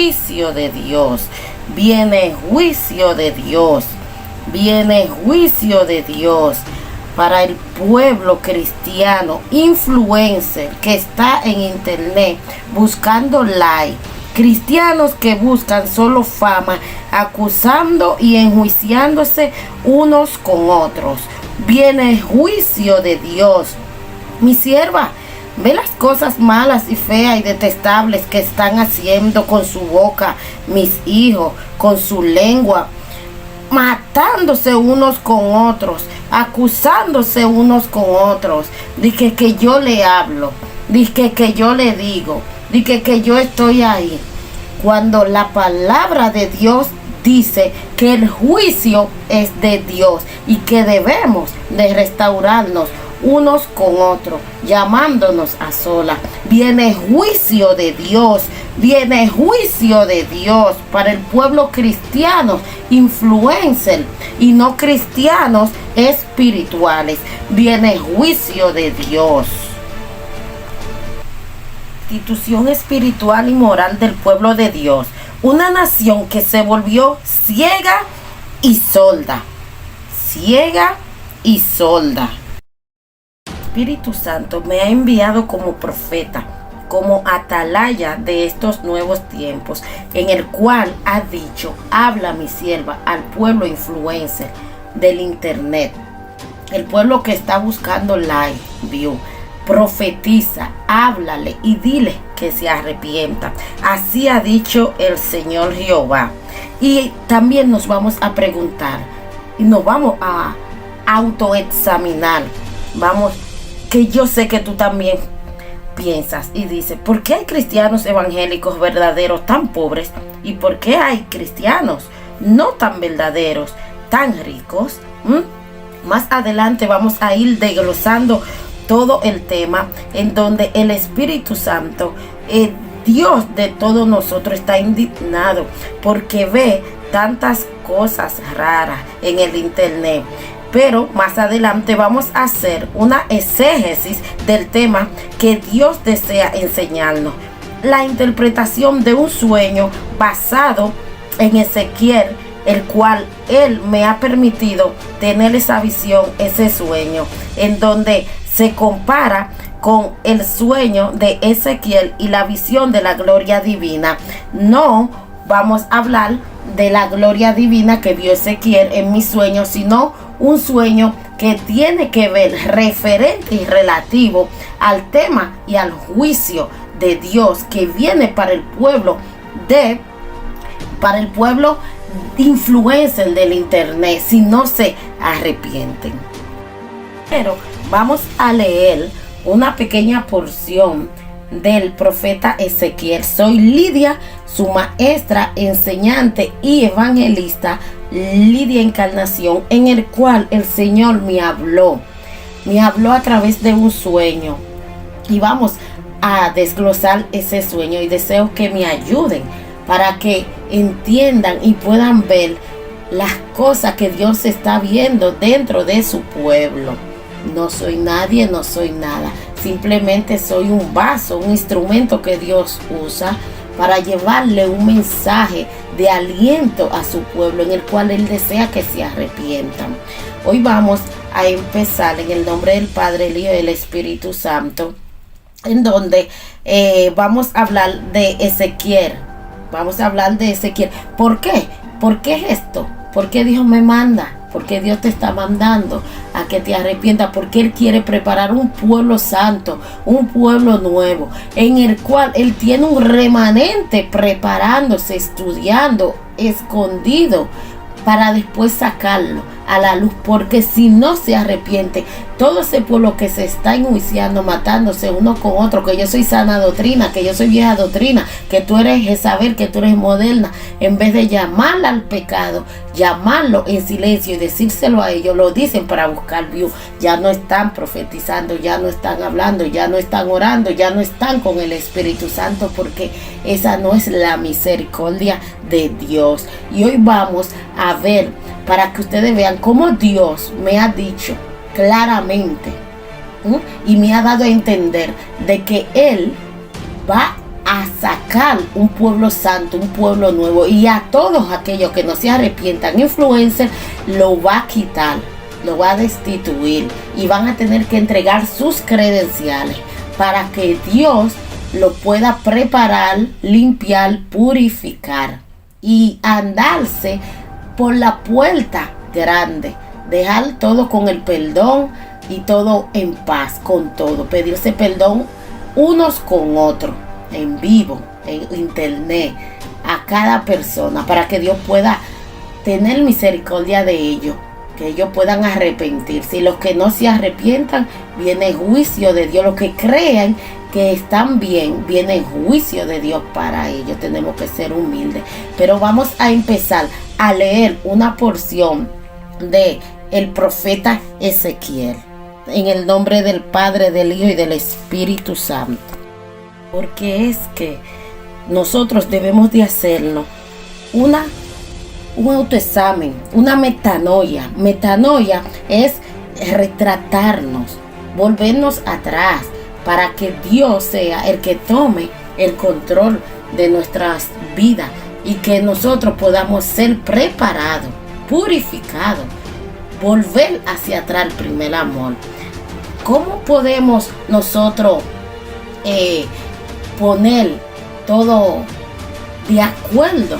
juicio de Dios. Viene juicio de Dios. Viene juicio de Dios para el pueblo cristiano, influencer que está en internet buscando like, cristianos que buscan solo fama, acusando y enjuiciándose unos con otros. Viene juicio de Dios. Mi sierva, ve las cosas malas y feas y detestables que están haciendo con su boca mis hijos, con su lengua, matándose unos con otros, acusándose unos con otros. Dije que yo le hablo, dije que yo le digo, dije que yo estoy ahí. Cuando la palabra de Dios dice que el juicio es de Dios y que debemos de restaurarnos unos con otros, llamándonos a solas. Viene juicio de Dios, viene juicio de Dios para el pueblo cristiano, influencer y no cristianos espirituales. Viene juicio de Dios. Institución espiritual y moral del pueblo de Dios, una nación que se volvió ciega y sorda. Ciega y sorda. Espíritu Santo me ha enviado como profeta, como atalaya de estos nuevos tiempos, en el cual ha dicho: habla mi sierva al pueblo influencer del internet, el pueblo que está buscando like, view. Profetiza, háblale y dile que se arrepienta. Así ha dicho el Señor Jehová. Y también nos vamos a preguntar y nos vamos a autoexaminar. Vamos, que yo sé que tú también piensas y dices: ¿por qué hay cristianos evangélicos verdaderos tan pobres? ¿Y por qué hay cristianos no tan verdaderos, tan ricos? Más adelante vamos a ir desglosando todo el tema, en donde el Espíritu Santo, Dios de todos nosotros, está indignado porque ve tantas cosas raras en el internet. Pero más adelante vamos a hacer una exégesis del tema que Dios desea enseñarnos: la interpretación de un sueño basado en Ezequiel, el cual Él me ha permitido tener esa visión, ese sueño, en donde se compara con el sueño de Ezequiel y la visión de la gloria divina. No vamos a hablar de la gloria divina que vio Ezequiel en mi sueño, sino un sueño que tiene que ver referente y relativo al tema y al juicio de Dios que viene para el pueblo influencer del internet si no se arrepienten. Pero vamos a leer una pequeña porción del profeta Ezequiel. Soy Lidia, su maestra, enseñante y evangelista, Lidia Encarnación, en el cual el Señor me habló a través de un sueño. Y vamos a desglosar ese sueño y deseo que me ayuden para que entiendan y puedan ver las cosas que Dios está viendo dentro de su pueblo. No soy nadie, no soy nada. Simplemente soy un vaso, un instrumento que Dios usa para llevarle un mensaje de aliento a su pueblo, en el cual Él desea que se arrepientan. Hoy vamos a empezar en el nombre del Padre, el Hijo y el Espíritu Santo, en donde vamos a hablar de Ezequiel. Vamos a hablar de Ezequiel. ¿Por qué? ¿Por qué es esto? ¿Por qué Dios me manda? Porque Dios te está mandando a que te arrepientas, porque Él quiere preparar un pueblo santo, un pueblo nuevo, en el cual Él tiene un remanente preparándose, estudiando, escondido, para después sacarlo a la luz. Porque si no se arrepiente, todo ese pueblo que se está enjuiciando, matándose uno con otro, que yo soy sana doctrina, que yo soy vieja doctrina, que tú eres Jezabel, que tú eres moderna, en vez de llamarla al pecado, llamarlo en silencio y decírselo a ellos, lo dicen para buscar view. Ya no están profetizando, ya no están hablando, ya no están orando, ya no están con el Espíritu Santo, porque esa no es la misericordia de Dios. Y hoy vamos a ver, para que ustedes vean cómo Dios me ha dicho claramente y me ha dado a entender de que Él va a sacar sacar un pueblo santo, un pueblo nuevo, y a todos aquellos que no se arrepientan, influencers, lo va a quitar, lo va a destituir y van a tener que entregar sus credenciales para que Dios lo pueda preparar, limpiar, purificar y andarse por la puerta grande, dejar todo con el perdón y todo en paz con todo, pedirse perdón unos con otros, en vivo, en internet, a cada persona, para que Dios pueda tener misericordia de ellos, que ellos puedan arrepentirse. Y los que no se arrepientan, viene juicio de Dios. Los que crean que están bien, viene juicio de Dios para ellos. Tenemos que ser humildes. Pero vamos a empezar a leer una porción de el profeta Ezequiel. En el nombre del Padre, del Hijo y del Espíritu Santo. Porque es que nosotros debemos de hacernos un autoexamen, una metanoia. Metanoia es retratarnos, volvernos atrás, para que Dios sea el que tome el control de nuestras vidas y que nosotros podamos ser preparados, purificados, volver hacia atrás el primer amor. ¿Cómo podemos nosotros poner todo de acuerdo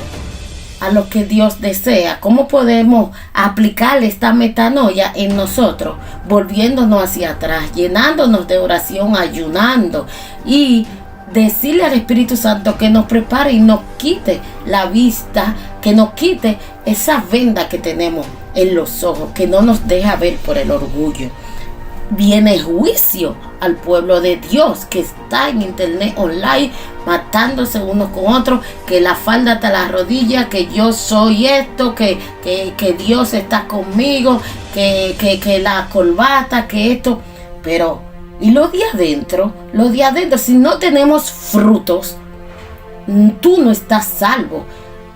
a lo que Dios desea? ¿Cómo podemos aplicar esta metanoia en nosotros, volviéndonos hacia atrás, llenándonos de oración, ayunando y decirle al Espíritu Santo que nos prepare y nos quite la vista, que nos quite esa venda que tenemos en los ojos, que no nos deja ver por el orgullo? Viene juicio al pueblo de Dios que está en internet online matándose unos con otros, que la falda hasta la rodilla, que yo soy esto, que Dios está conmigo, que la corbata, que esto. Pero y lo de adentro, si no tenemos frutos, tú no estás salvo,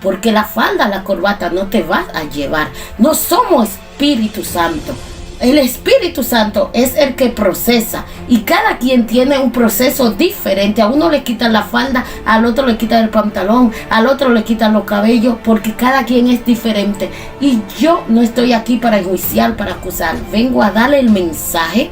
porque la falda, la corbata no te va a llevar. No somos Espíritu Santo. El Espíritu Santo es el que procesa, y cada quien tiene un proceso diferente. A uno le quitan la falda, al otro le quitan el pantalón, al otro le quitan los cabellos, porque cada quien es diferente. Y yo no estoy aquí para enjuiciar, para acusar. Vengo a darle el mensaje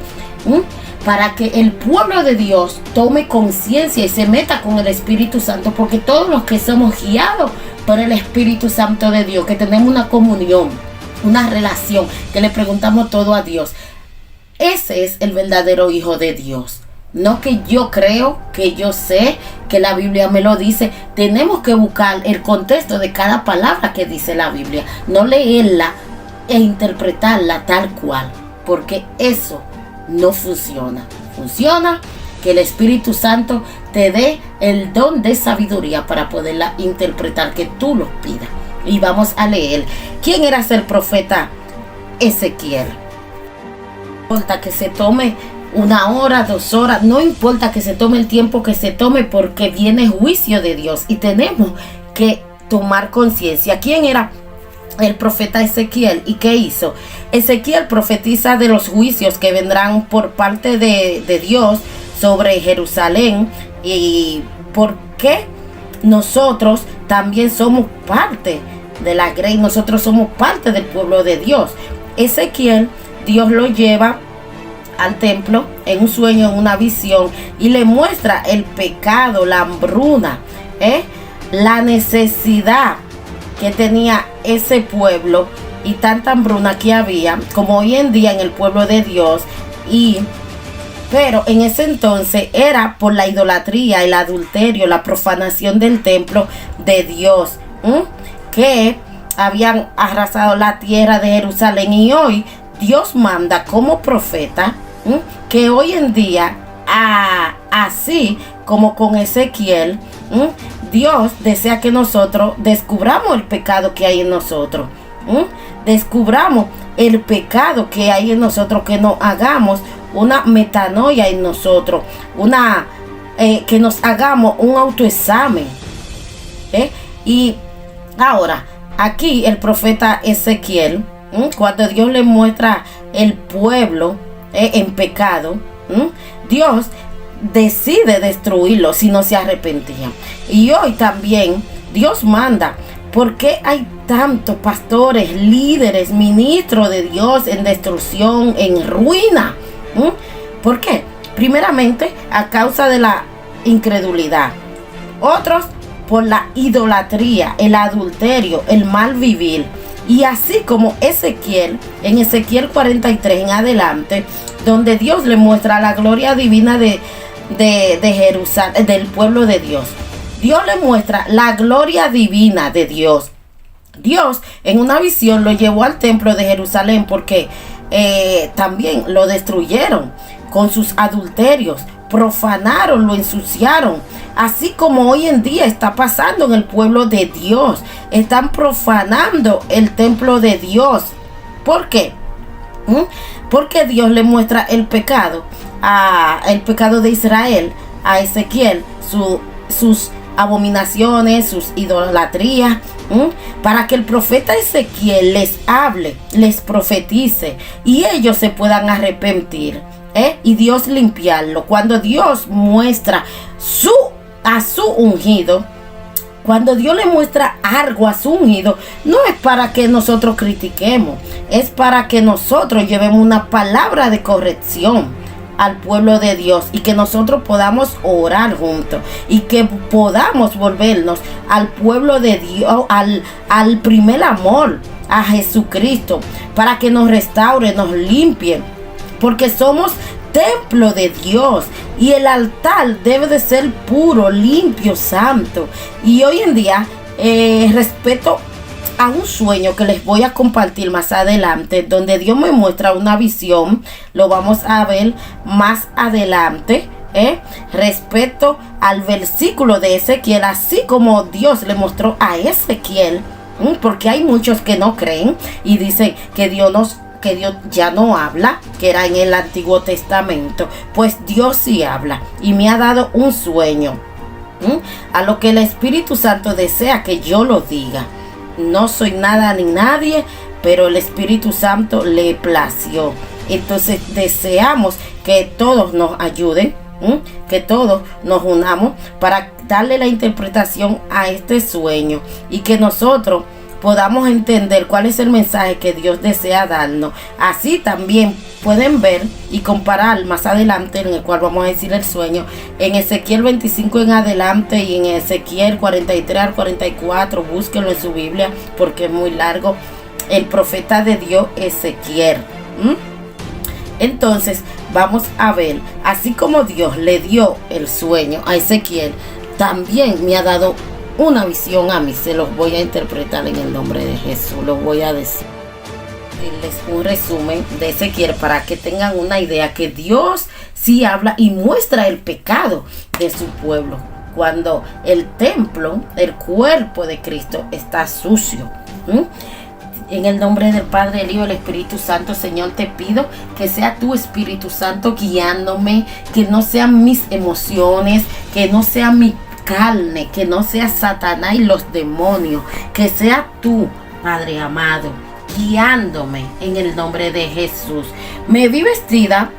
para que el pueblo de Dios tome conciencia y se meta con el Espíritu Santo, porque todos los que somos guiados por el Espíritu Santo de Dios, que tenemos una comunión, una relación, que le preguntamos todo a Dios, ese es el verdadero hijo de Dios. No que yo creo, que yo sé, que la Biblia me lo dice. Tenemos que buscar el contexto de cada palabra que dice la Biblia, no leerla e interpretarla tal cual, porque eso no funciona. Funciona que el Espíritu Santo te dé el don de sabiduría para poderla interpretar, que tú lo pidas. Y vamos a leer. ¿Quién era el profeta Ezequiel? No importa que se tome 1 hora, 2 horas, no importa que se tome el tiempo que se tome, porque viene juicio de Dios y tenemos que tomar conciencia. ¿Quién era el profeta Ezequiel y qué hizo? Ezequiel profetiza de los juicios que vendrán por parte de Dios sobre Jerusalén, y por qué nosotros también somos parte de la grey, nosotros somos parte del pueblo de Dios. Ezequiel, Dios lo lleva al templo en un sueño, en una visión, y le muestra el pecado, la hambruna, la necesidad que tenía ese pueblo, y tanta hambruna que había como hoy en día en el pueblo de Dios. Pero en ese entonces era por la idolatría, el adulterio, la profanación del templo de Dios, que habían arrasado la tierra de Jerusalén. Y hoy Dios manda como profeta que hoy en día, así como con Ezequiel, Dios desea que nosotros descubramos el pecado que hay en nosotros, descubramos el pecado que hay en nosotros, que nos hagamos una metanoia en nosotros, que nos hagamos un autoexamen. Y ahora, aquí el profeta Ezequiel, cuando Dios le muestra el pueblo en pecado, Dios decide destruirlo si no se arrepentían. Y hoy también Dios manda. ¿Por qué hay tantos pastores, líderes, ministros de Dios en destrucción, en ruina? ¿Por qué? Primeramente, a causa de la incredulidad. Otros, por la idolatría, el adulterio, el mal vivir. Y así como Ezequiel, en Ezequiel 43 en adelante, donde Dios le muestra la gloria divina de Jerusalén, del pueblo de Dios. Dios le muestra la gloria divina de Dios. Dios en una visión lo llevó al templo de Jerusalén porque también lo destruyeron con sus adulterios, profanaron, lo ensuciaron. Así como hoy en día está pasando en el pueblo de Dios. Están profanando el templo de Dios. ¿Por qué? Porque Dios le muestra el pecado de Israel a Ezequiel, sus abominaciones, sus idolatrías, para que el profeta Ezequiel les hable, les profetice y ellos se puedan arrepentir, y Dios limpiarlo. Cuando Dios muestra a su ungido, cuando Dios le muestra algo a su ungido, no es para que nosotros critiquemos, es para que nosotros llevemos una palabra de corrección al pueblo de Dios y que nosotros podamos orar juntos y que podamos volvernos al pueblo de Dios, al primer amor, a Jesucristo, para que nos restaure, nos limpie, porque somos templo de Dios y el altar debe de ser puro, limpio, santo. Y hoy en día respeto a un sueño que les voy a compartir más adelante, donde Dios me muestra una visión. Lo vamos a ver más adelante, respecto al versículo de Ezequiel, así como Dios le mostró a Ezequiel, porque hay muchos que no creen y dicen que Dios ya no habla, que era en el Antiguo Testamento. Pues Dios sí habla y me ha dado un sueño, a lo que el Espíritu Santo desea que yo lo diga. No soy nada ni nadie, pero el Espíritu Santo le plació. Entonces deseamos que todos nos ayuden, que todos nos unamos para darle la interpretación a este sueño y que nosotros podamos entender cuál es el mensaje que Dios desea darnos. Así también pueden ver y comparar más adelante, en el cual vamos a decir el sueño, en Ezequiel 25 en adelante y en Ezequiel 43 al 44. Búsquenlo en su Biblia porque es muy largo. El profeta de Dios Ezequiel. Entonces vamos a ver, así como Dios le dio el sueño a Ezequiel, también me ha dado una visión a mí. Se los voy a interpretar en el nombre de Jesús. Los voy a decirles un resumen de Ezequiel para que tengan una idea que Dios sí habla y muestra el pecado de su pueblo cuando el templo, el cuerpo de Cristo está sucio. En el nombre del Padre, el Hijo y el Espíritu Santo, Señor, te pido que sea tu Espíritu Santo guiándome, que no sean mis emociones, que no sea mi carne, que no sea Satanás y los demonios, que sea tú, Padre amado, guiándome en el nombre de Jesús. Me vi vestida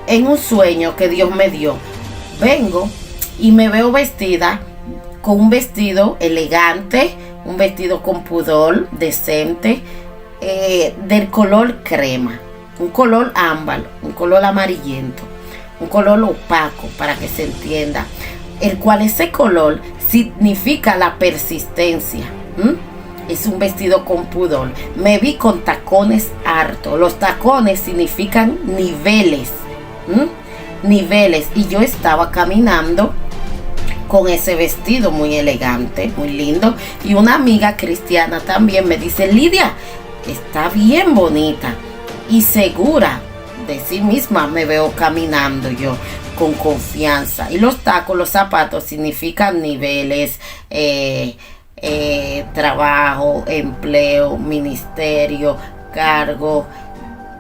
en un sueño que Dios me dio. Vengo y me veo vestida con un vestido elegante, un vestido con pudor, decente, del color crema, un color ámbar, un color amarillento, un color opaco, para que se entienda, el cual ese color significa la persistencia. Es un vestido con pudor. Me vi con tacones hartos. Los tacones significan niveles, niveles, y yo estaba caminando con ese vestido muy elegante, muy lindo. Y una amiga cristiana también me dice: Lidia, está bien bonita y segura de sí misma me veo caminando yo con confianza. Y los tacos, los zapatos significan niveles, trabajo, empleo, ministerio, cargo,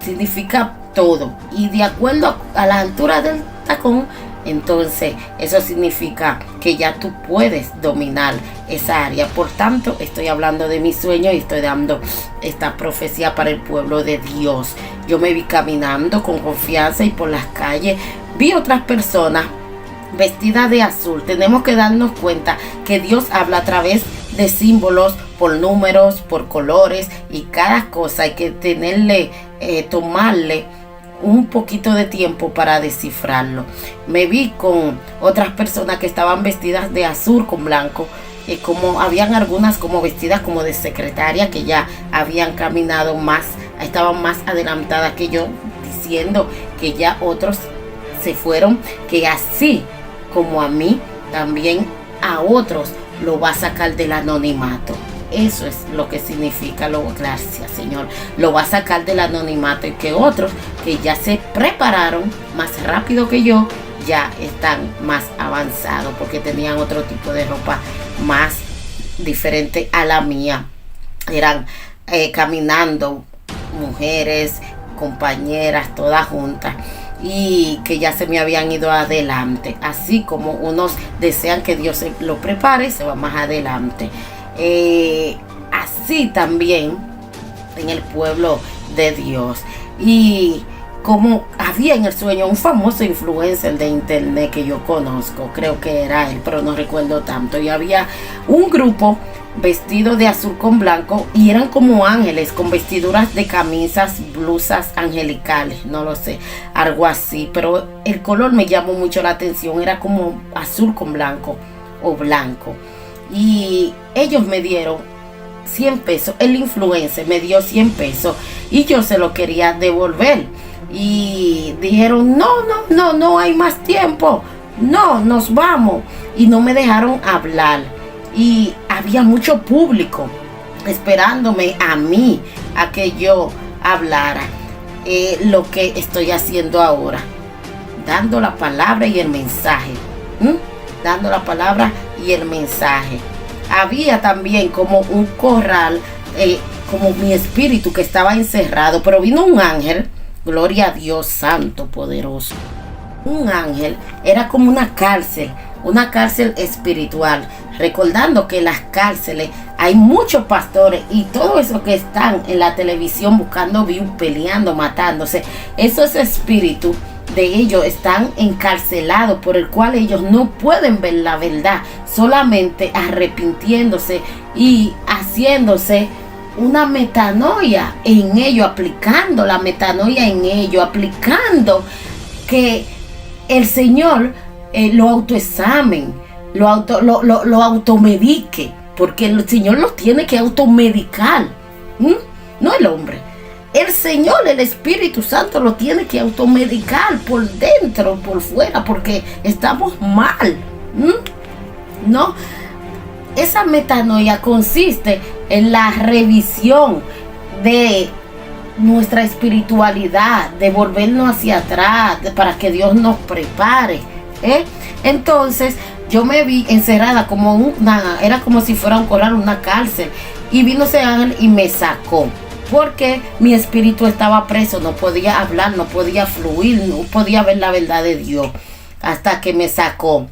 significa todo. Y de acuerdo a la altura del tacón, entonces eso significa que ya tú puedes dominar esa área. Por tanto, estoy hablando de mi sueño y estoy dando esta profecía para el pueblo de Dios. Yo me vi caminando con confianza y por las calles vi otras personas vestidas de azul. Tenemos que darnos cuenta que Dios habla a través de símbolos, por números, por colores, y cada cosa hay que tomarle un poquito de tiempo para descifrarlo. Me vi con otras personas que estaban vestidas de azul con blanco, como habían algunas como vestidas como de secretaria, que ya habían caminado más, estaban más adelantadas que yo, diciendo que ya otros se fueron, que así como a mí, también a otros lo va a sacar del anonimato. Eso es lo que significa gracias Señor, lo va a sacar del anonimato, y que otros que ya se prepararon más rápido que yo, ya están más avanzados porque tenían otro tipo de ropa más diferente a la mía. Eran caminando mujeres, compañeras, todas juntas, y que ya se me habían ido adelante, así como unos desean que Dios se lo prepare y se va más adelante. Así también en el pueblo de Dios. Y como había en el sueño un famoso influencer de internet que yo conozco, creo que era él, pero no recuerdo tanto, y había un grupo vestido de azul con blanco, y eran como ángeles con vestiduras de camisas, blusas angelicales, no lo sé, algo así, pero el color me llamó mucho la atención, era como azul con blanco o blanco, y ellos me dieron 100 pesos, el influencer me dio 100 pesos y yo se lo quería devolver, y dijeron no hay más tiempo, no, nos vamos, y no me dejaron hablar. Y había mucho público esperándome a mí, a que yo hablara. Lo que estoy haciendo ahora, dando la palabra y el mensaje. Dando la palabra y el mensaje. Había también como un corral, como mi espíritu que estaba encerrado, pero vino un ángel, gloria a Dios santo, poderoso. Un ángel era como una cárcel espiritual, recordando que en las cárceles hay muchos pastores y todos esos que están en la televisión buscando views, peleando, matándose. Esos espíritus de ellos están encarcelados, por el cual ellos no pueden ver la verdad, solamente arrepintiéndose y haciéndose una metanoia en ello, aplicando la metanoia en ello, aplicando que el Señor lo autoexamen, lo automedique, porque el Señor los tiene que automedicar, no el hombre. El Señor, el Espíritu Santo, lo tiene que automedicar por dentro, por fuera, porque estamos mal. No, esa metanoia consiste en la revisión de nuestra espiritualidad, de volvernos hacia atrás, para que Dios nos prepare. Entonces yo me vi encerrada como era como si fuera un corral, una cárcel, y vino ese ángel y me sacó, porque mi espíritu estaba preso, no podía hablar, no podía fluir, no podía ver la verdad de Dios, hasta que me sacó.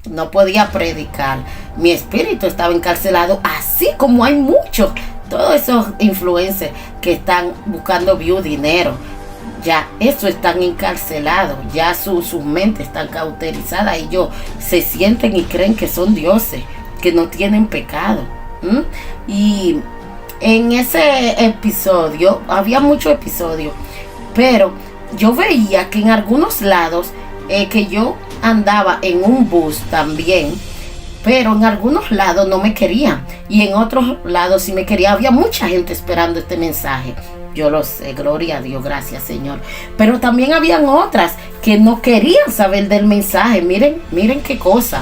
No podía predicar, mi espíritu estaba encarcelado, así como hay muchos, todos esos influencers que están buscando view, dinero, ya eso están encarcelados, ya sus mentes están cauterizadas, y ellos se sienten y creen que son dioses, que no tienen pecado. Y en ese episodio, había muchos episodios, pero yo veía que en algunos lados, que yo andaba en un bus también, pero en algunos lados no me querían, y en otros lados sí me querían. Había mucha gente esperando este mensaje. Yo lo sé, gloria a Dios, gracias Señor. Pero también habían otras que no querían saber del mensaje. Miren qué cosa.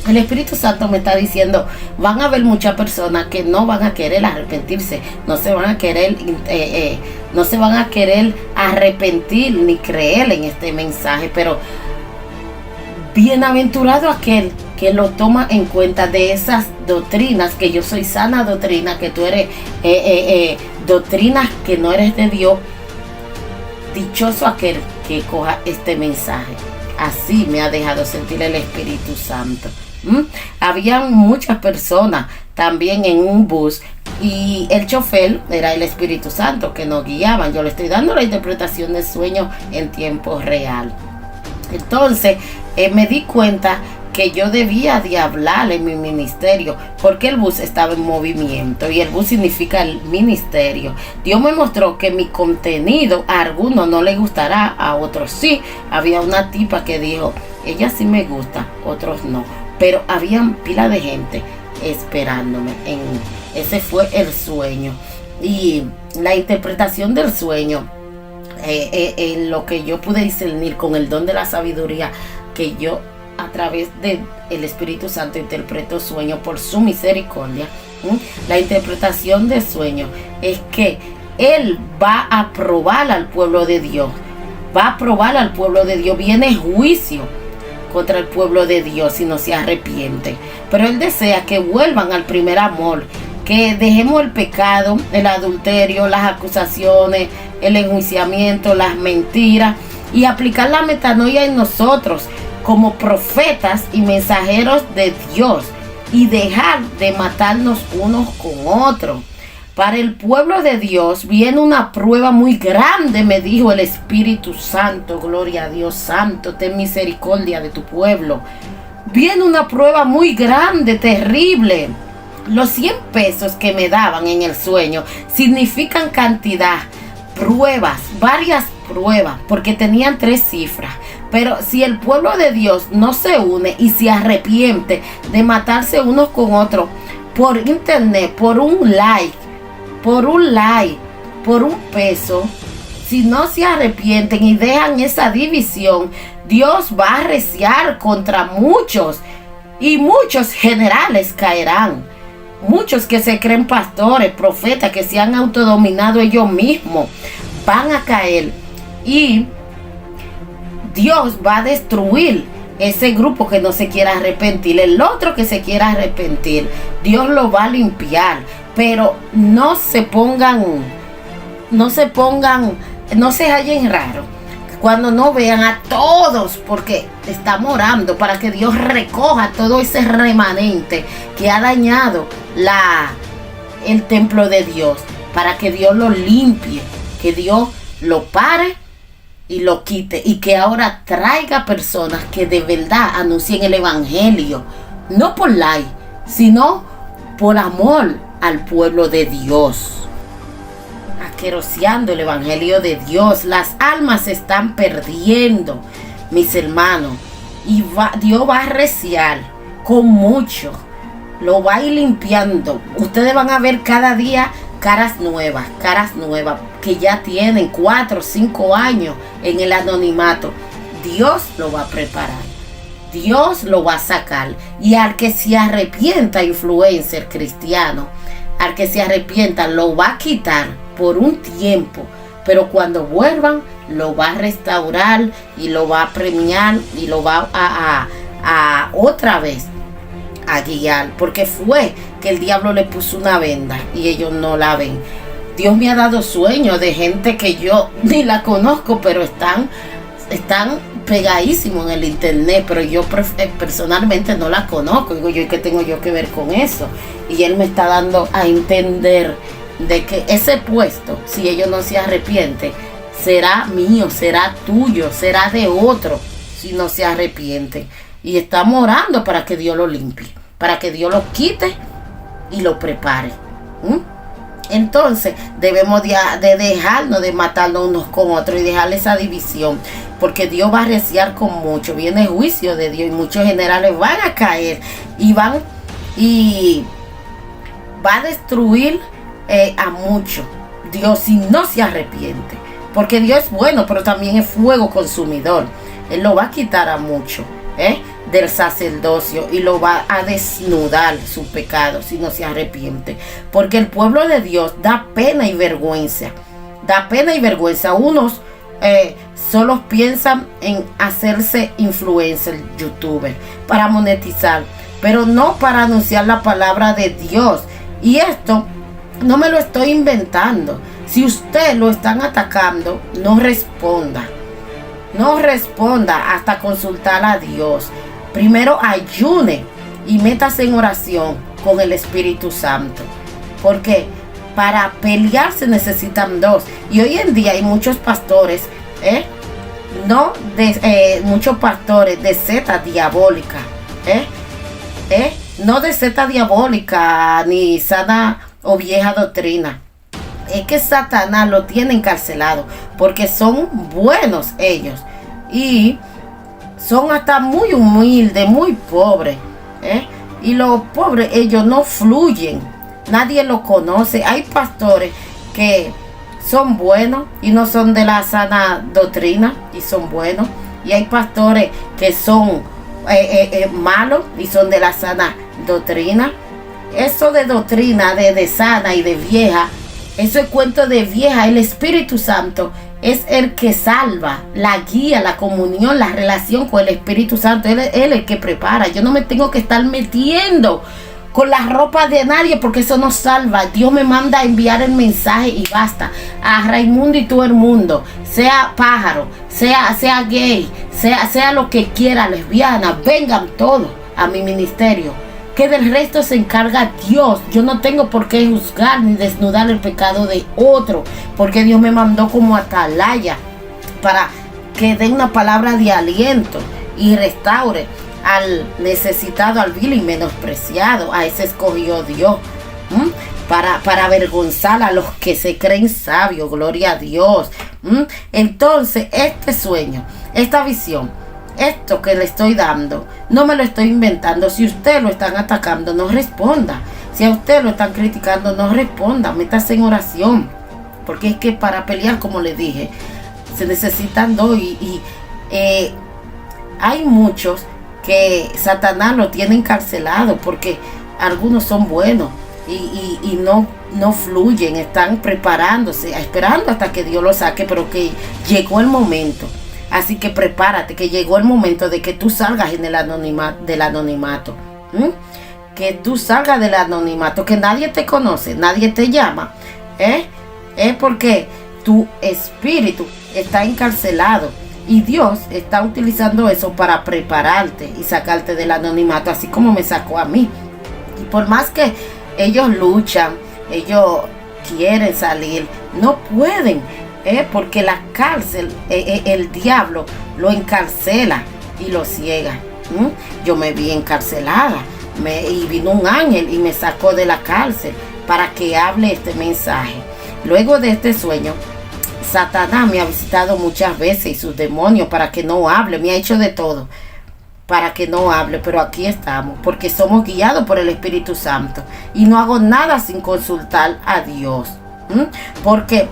El Espíritu Santo me está diciendo, van a haber muchas personas que no van a querer arrepentirse, no se van a querer arrepentir ni creer en este mensaje, pero bienaventurado aquel que lo toma en cuenta de esas doctrinas, que yo soy sana doctrina, que tú eres doctrinas que no eres de Dios. Dichoso aquel que coja este mensaje. Así me ha dejado sentir el Espíritu Santo. Habían muchas personas también en un bus, y el chofer era el Espíritu Santo que nos guiaban. Yo le estoy dando la interpretación del sueño en tiempo real. Entonces me di cuenta que yo debía de hablar en mi ministerio, porque el bus estaba en movimiento y el bus significa el ministerio. Dios me mostró que mi contenido a algunos no les gustará, a otros sí. Había una tipa que dijo, ella sí me gusta, otros no, pero había pila de gente esperándome. Ese fue el sueño y la interpretación del sueño. En lo que yo pude discernir con el don de la sabiduría, que yo a través del Espíritu Santo interpreto sueño por su misericordia. La interpretación del sueño es que Él va a probar al pueblo de Dios. Va a probar al pueblo de Dios. Viene juicio contra el pueblo de Dios si no se arrepiente. Pero Él desea que vuelvan al primer amor, que dejemos el pecado, el adulterio, las acusaciones, el enjuiciamiento, las mentiras, y aplicar la metanoia en nosotros como profetas y mensajeros de Dios, y dejar de matarnos unos con otros. Para el pueblo de Dios viene una prueba muy grande, me dijo el Espíritu Santo. Gloria a Dios. Santo, ten misericordia de tu pueblo. Viene una prueba muy grande, terrible. Los 100 pesos que me daban en el sueño significan cantidad, pruebas, varias pruebas, porque tenían 3 cifras. Pero si el pueblo de Dios no se une y se arrepiente de matarse unos con otros por internet, por un like, por un peso, si no se arrepienten y dejan esa división, Dios va a arreciar contra muchos, y muchos generales caerán. Muchos que se creen pastores, profetas, que se han autodominado ellos mismos, van a caer, y Dios va a destruir ese grupo que no se quiera arrepentir. El otro que se quiera arrepentir, Dios lo va a limpiar. Pero no se hallen raro cuando no vean a todos, porque estamos orando para que Dios recoja todo ese remanente que ha dañado el templo de Dios, para que Dios lo limpie, que Dios lo pare y lo quite, y que ahora traiga personas que de verdad anuncien el evangelio, no por like, sino por amor al pueblo de Dios, aqueroseando el evangelio de Dios. Las almas se están perdiendo, mis hermanos, y Dios va a arreciar con mucho, lo va a ir limpiando. Ustedes van a ver cada día caras nuevas, que ya tienen 4 o 5 años en el anonimato. Dios lo va a preparar, Dios lo va a sacar, y al que se arrepienta, influencer cristiano, al que se arrepienta, lo va a quitar por un tiempo, pero cuando vuelvan lo va a restaurar y lo va a premiar y lo va a otra vez a guiar, porque fue que el diablo le puso una venda y ellos no la ven. Dios me ha dado sueños de gente que yo ni la conozco, pero están pegadísimos en el internet, pero yo personalmente no la conozco. Digo yo, ¿y qué tengo yo que ver con eso? Y Él me está dando a entender de que ese puesto, si ellos no se arrepienten, será mío, será tuyo, será de otro, si no se arrepienten. Y estamos orando para que Dios lo limpie, para que Dios lo quite y lo prepare. Entonces debemos de dejarnos de matarnos unos con otros y dejar esa división, porque Dios va a arreciar con mucho. Viene el juicio de Dios y muchos generales van a caer y va a destruir a muchos Dios si no se arrepiente, porque Dios es bueno, pero también es fuego consumidor. Él lo va a quitar a muchos del sacerdocio y lo va a desnudar su pecado si no se arrepiente, porque el pueblo de Dios da pena y vergüenza. Unos solo piensan en hacerse influencer, youtuber, para monetizar, pero no para anunciar la palabra de Dios. Y esto no me lo estoy inventando. Si usted lo están atacando, no responda hasta consultar a Dios. Primero ayune y métase en oración con el Espíritu Santo, porque para pelear se necesitan dos. Y hoy en día hay muchos pastores no de muchos pastores de seta diabólica, no de seta diabólica ni sana o vieja doctrina. Es que Satanás lo tiene encarcelado porque son buenos ellos y son hasta muy humildes, muy pobres, y los pobres ellos no fluyen, nadie los conoce. Hay pastores que son buenos y no son de la sana doctrina y son buenos, y hay pastores que son malos y son de la sana doctrina. Eso de doctrina de sana y de vieja, eso es cuento de vieja. El Espíritu Santo es el que salva, la guía, la comunión, la relación con el Espíritu Santo. Él es el que prepara. Yo no me tengo que estar metiendo con la ropa de nadie porque eso no salva. Dios me manda a enviar el mensaje y basta. A Raimundo y todo el mundo, sea pájaro, sea gay, sea lo que quiera, lesbiana, vengan todos a mi ministerio, que del resto se encarga Dios. Yo no tengo por qué juzgar ni desnudar el pecado de otro, porque Dios me mandó como atalaya para que dé una palabra de aliento y restaure al necesitado, al vil y menospreciado. A ese escogió Dios, para avergonzar a los que se creen sabios. Gloria a Dios. Entonces este sueño, esta visión, esto que le estoy dando, no me lo estoy inventando. Si usted lo están atacando, no responda. Si a usted lo están criticando, no responda. Métase en oración, porque es que para pelear, como le dije, se necesitan dos. Y hay muchos que Satanás lo tiene encarcelado porque algunos son buenos y no fluyen, están preparándose, esperando hasta que Dios lo saque, pero que llegó el momento. Así que prepárate, que llegó el momento de que tú salgas en el anonimato. Que tú salgas del anonimato, que nadie te conoce, nadie te llama. Es porque tu espíritu está encarcelado. Y Dios está utilizando eso para prepararte y sacarte del anonimato, así como me sacó a mí. Y por más que ellos luchan, ellos quieren salir, no pueden. Porque la cárcel, el diablo lo encarcela y lo ciega. Yo me vi encarcelada y vino un ángel y me sacó de la cárcel para que hable este mensaje. Luego de este sueño, Satanás me ha visitado muchas veces y sus demonios para que no hable. Me ha hecho de todo para que no hable, pero aquí estamos porque somos guiados por el Espíritu Santo y no hago nada sin consultar a Dios. Porque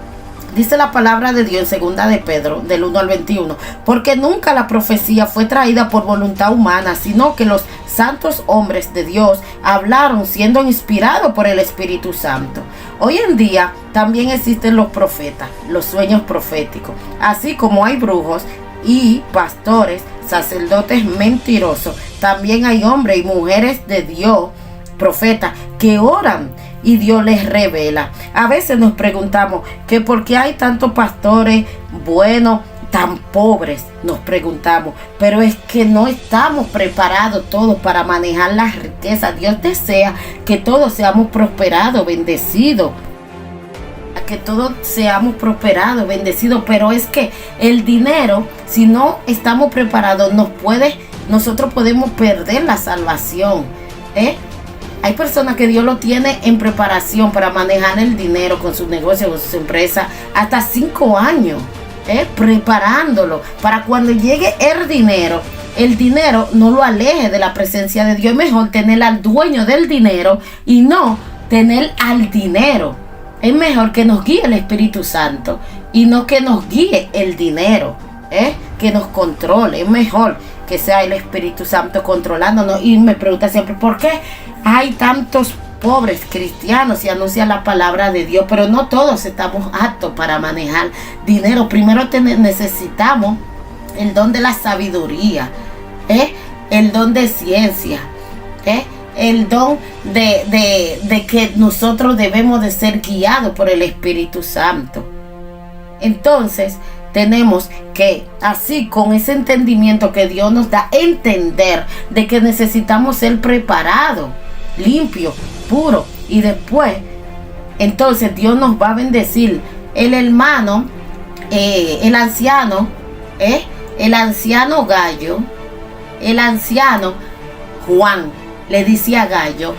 dice la palabra de Dios en 2 de Pedro, del 1 al 21, porque nunca la profecía fue traída por voluntad humana, sino que los santos hombres de Dios hablaron siendo inspirados por el Espíritu Santo. Hoy en día también existen los profetas, los sueños proféticos, así como hay brujos y pastores, sacerdotes mentirosos. También hay hombres y mujeres de Dios, profetas, que oran y Dios les revela. A veces nos preguntamos que por qué hay tantos pastores buenos tan pobres, nos preguntamos, pero es que no estamos preparados todos para manejar las riquezas. Dios desea que todos seamos prosperados, bendecidos, que todos seamos prosperados, bendecidos, pero es que el dinero, si no estamos preparados, nosotros podemos perder la salvación. Hay personas que Dios lo tiene en preparación para manejar el dinero con sus negocios, con sus empresas, hasta 5 años, preparándolo para cuando llegue el dinero no lo aleje de la presencia de Dios. Es mejor tener al dueño del dinero y no tener al dinero. Es mejor que nos guíe el Espíritu Santo y no que nos guíe el dinero, que nos controle. Es mejor que sea el Espíritu Santo controlándonos. Y me pregunta siempre, ¿por qué hay tantos pobres cristianos y anuncian la palabra de Dios? Pero no todos estamos aptos para manejar dinero. Primero necesitamos el don de la sabiduría, el don de ciencia, el don de que nosotros debemos de ser guiados por el Espíritu Santo. Entonces tenemos que, así con ese entendimiento que Dios nos da, entender de que necesitamos ser preparados, limpios, puros, y después entonces Dios nos va a bendecir. El hermano, el anciano, el anciano Gallo, el anciano Juan, le dice a Gallo,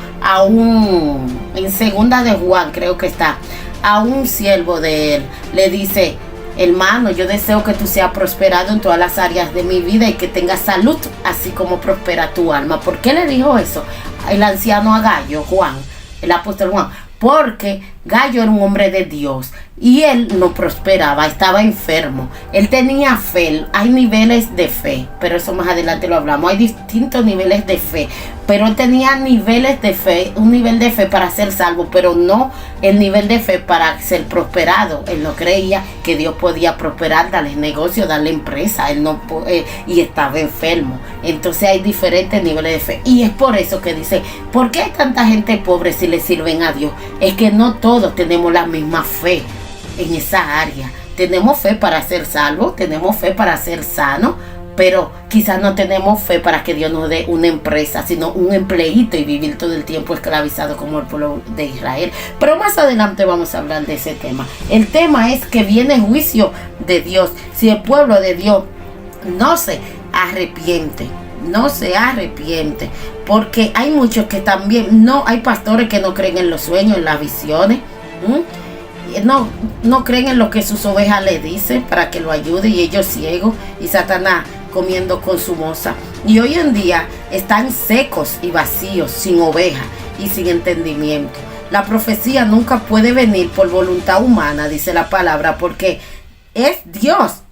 en segunda de Juan creo que está, a un siervo de él, le dice: hermano, yo deseo que tú seas prosperado en todas las áreas de mi vida y que tengas salud, así como prospera tu alma. ¿Por qué le dijo eso el anciano a Gallo, Juan, el apóstol Juan? Porque Gallo era un hombre de Dios y él no prosperaba, estaba enfermo. Él tenía fe. Hay niveles de fe, pero eso más adelante lo hablamos. Hay distintos niveles de fe, pero él tenía niveles de fe, un nivel de fe para ser salvo, pero no el nivel de fe para ser prosperado. Él no creía que Dios podía prosperar, darle negocio, darle empresa. Él no y estaba enfermo. Entonces hay diferentes niveles de fe, y es por eso que dice: ¿por qué hay tanta gente pobre si le sirven a Dios? Es que no todos tenemos la misma fe en esa área. Tenemos fe para ser salvos, tenemos fe para ser sanos, pero quizás no tenemos fe para que Dios nos dé una empresa, sino un empleíto y vivir todo el tiempo esclavizado como el pueblo de Israel. Pero más adelante vamos a hablar de ese tema. El tema es que viene juicio de Dios si el pueblo de Dios no se arrepiente. No se arrepiente, porque hay muchos que también hay pastores que no creen en los sueños, en las visiones, no creen en lo que sus ovejas le dicen para que lo ayude, y ellos ciegos, y Satanás comiendo con su moza. Y hoy en día están secos y vacíos, sin oveja y sin entendimiento. La profecía nunca puede venir por voluntad humana, dice la palabra, porque es Dios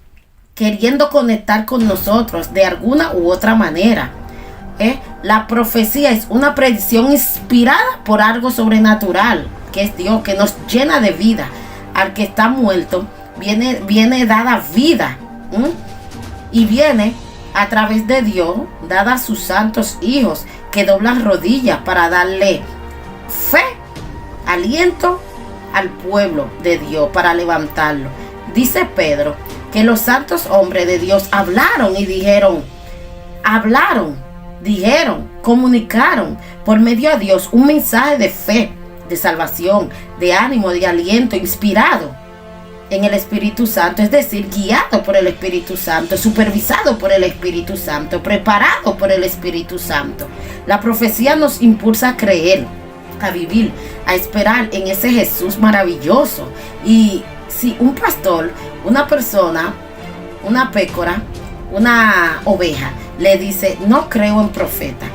queriendo conectar con nosotros de alguna u otra manera. La profecía es una predicción inspirada por algo sobrenatural, que es Dios, que nos llena de vida. Al que está muerto viene dada vida, y viene a través de Dios dada a sus santos hijos, que doblan rodillas para darle fe, aliento al pueblo de Dios, para levantarlo. Dice Pedro que los santos hombres de Dios hablaron, comunicaron por medio de Dios un mensaje de fe, de salvación, de ánimo, de aliento, inspirado en el Espíritu Santo, es decir, guiado por el Espíritu Santo, supervisado por el Espíritu Santo, preparado por el Espíritu Santo. La profecía nos impulsa a creer, a vivir, a esperar en ese Jesús maravilloso. Y si un pastor, una persona, una pécora, una oveja, le dice: no creo en profeta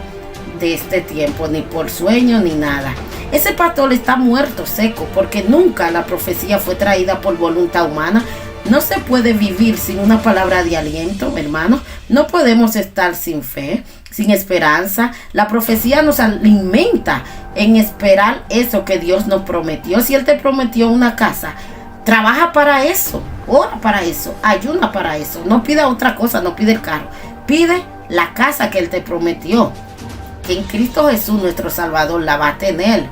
de este tiempo, ni por sueño, ni nada, ese pastor está muerto, seco, porque nunca la profecía fue traída por voluntad humana. No se puede vivir sin una palabra de aliento, hermanos. No podemos estar sin fe, sin esperanza. La profecía nos alimenta en esperar eso que Dios nos prometió. Si Él te prometió una casa, trabaja para eso, ora para eso, ayuna para eso. No pida otra cosa, no pide el carro. Pide la casa que Él te prometió, que en Cristo Jesús nuestro Salvador la va a tener.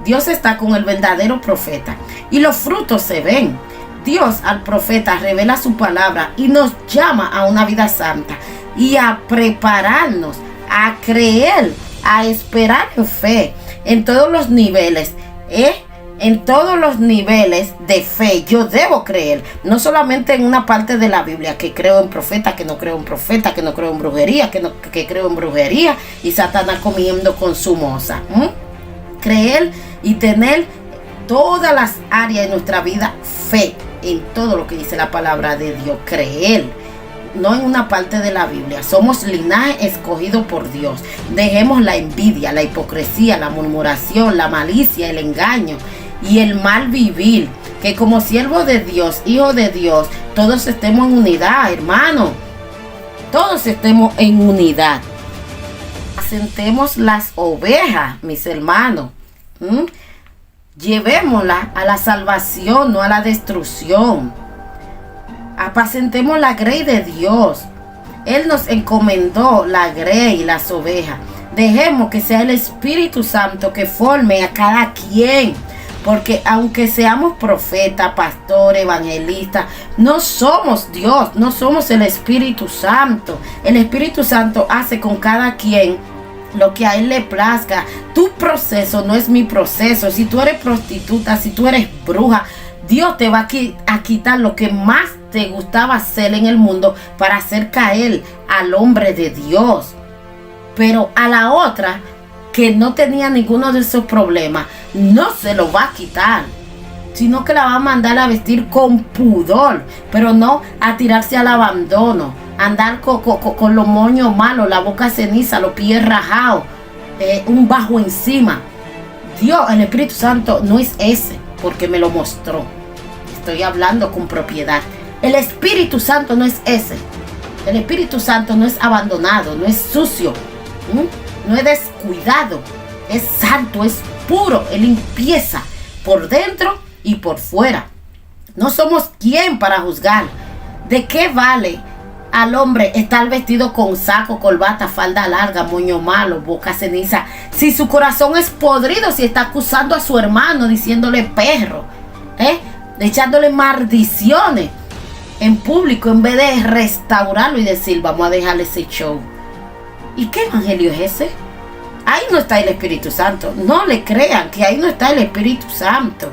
Dios está con el verdadero profeta y los frutos se ven. Dios al profeta revela su palabra y nos llama a una vida santa y a prepararnos, a creer, a esperar en fe, en todos los niveles, en todos los niveles de fe. Yo debo creer, no solamente en una parte de la Biblia, que creo en profeta, que no creo en profeta, que no creo en brujería, que creo en brujería y Satanás comiendo con su moza. Creer y tener todas las áreas de nuestra vida fe en todo lo que dice la palabra de Dios. Creer, no en una parte de la Biblia. Somos linaje escogido por Dios. Dejemos la envidia, la hipocresía, la murmuración, la malicia, el engaño y el mal vivir. Que como siervo de Dios, hijo de Dios, todos estemos en unidad, hermano. Todos estemos en unidad. Apacentemos las ovejas, mis hermanos. Llevémosla a la salvación, no a la destrucción. Apacentemos la grey de Dios. Él nos encomendó la grey y las ovejas. Dejemos que sea el Espíritu Santo que forme a cada quien. Porque aunque seamos profetas, pastores, evangelistas, no somos Dios, no somos el Espíritu Santo. El Espíritu Santo hace con cada quien lo que a Él le plazca. Tu proceso no es mi proceso. Si tú eres prostituta, si tú eres bruja, Dios te va a quitar lo que más te gustaba hacer en el mundo para hacer caer al hombre de Dios. Pero a la otra, que no tenía ninguno de esos problemas, no se lo va a quitar, sino que la va a mandar a vestir con pudor, pero no a tirarse al abandono, andar con los moños malos, la boca ceniza, los pies rajados, un bajo encima. Dios, el Espíritu Santo no es ese, porque me lo mostró. Estoy hablando con propiedad. El Espíritu Santo no es ese. El Espíritu Santo no es abandonado, no es sucio, no es descuidado. Es santo, es puro, es limpieza por dentro y por fuera. No somos quien para juzgar. ¿De qué vale al hombre estar vestido con saco, corbata, falda larga, moño malo, boca ceniza, si su corazón es podrido, si está acusando a su hermano, diciéndole perro, echándole maldiciones en público, en vez de restaurarlo y decir, vamos a dejarle ese show? ¿Y qué evangelio es ese? Ahí no está el Espíritu Santo. No le crean que ahí no está el Espíritu Santo.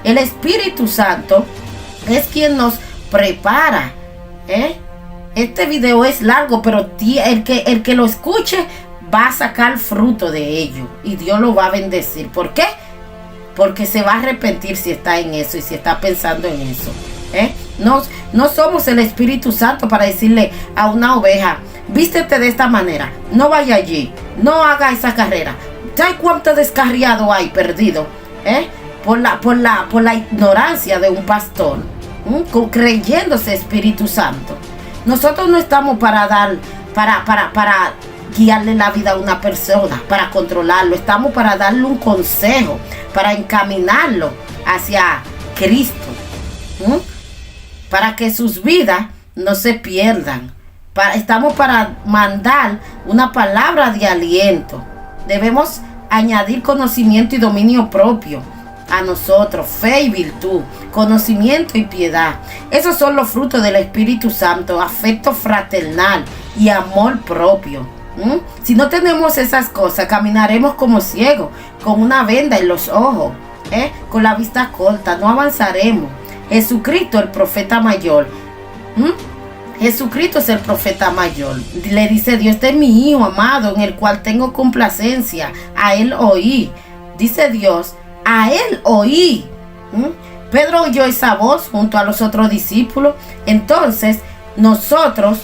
El Espíritu Santo es quien nos prepara. Este video es largo, pero el que lo escuche va a sacar fruto de ello y Dios lo va a bendecir. ¿Por qué? Porque se va a arrepentir si está en eso y si está pensando en eso. No somos el Espíritu Santo para decirle a una oveja, vístete de esta manera, no vaya allí, no haga esa carrera. ¿Sabes cuánto descarriado hay perdido? Por la ignorancia de un pastor, creyéndose Espíritu Santo. Nosotros no estamos para guiarle la vida a una persona, para controlarlo. Estamos para darle un consejo, para encaminarlo hacia Cristo, para que sus vidas no se pierdan. Estamos para mandar una palabra de aliento. Debemos añadir conocimiento y dominio propio a nosotros, fe y virtud, conocimiento y piedad. Esos son los frutos del Espíritu Santo, afecto fraternal y amor propio. Si no tenemos esas cosas, caminaremos como ciegos, con una venda en los ojos, con la vista corta, no avanzaremos. Jesucristo, el profeta mayor, Jesucristo es el profeta mayor. Le dice Dios, este es mi hijo amado, en el cual tengo complacencia, a él oí. Dice Dios, a él oí. Pedro oyó esa voz junto a los otros discípulos. Entonces nosotros,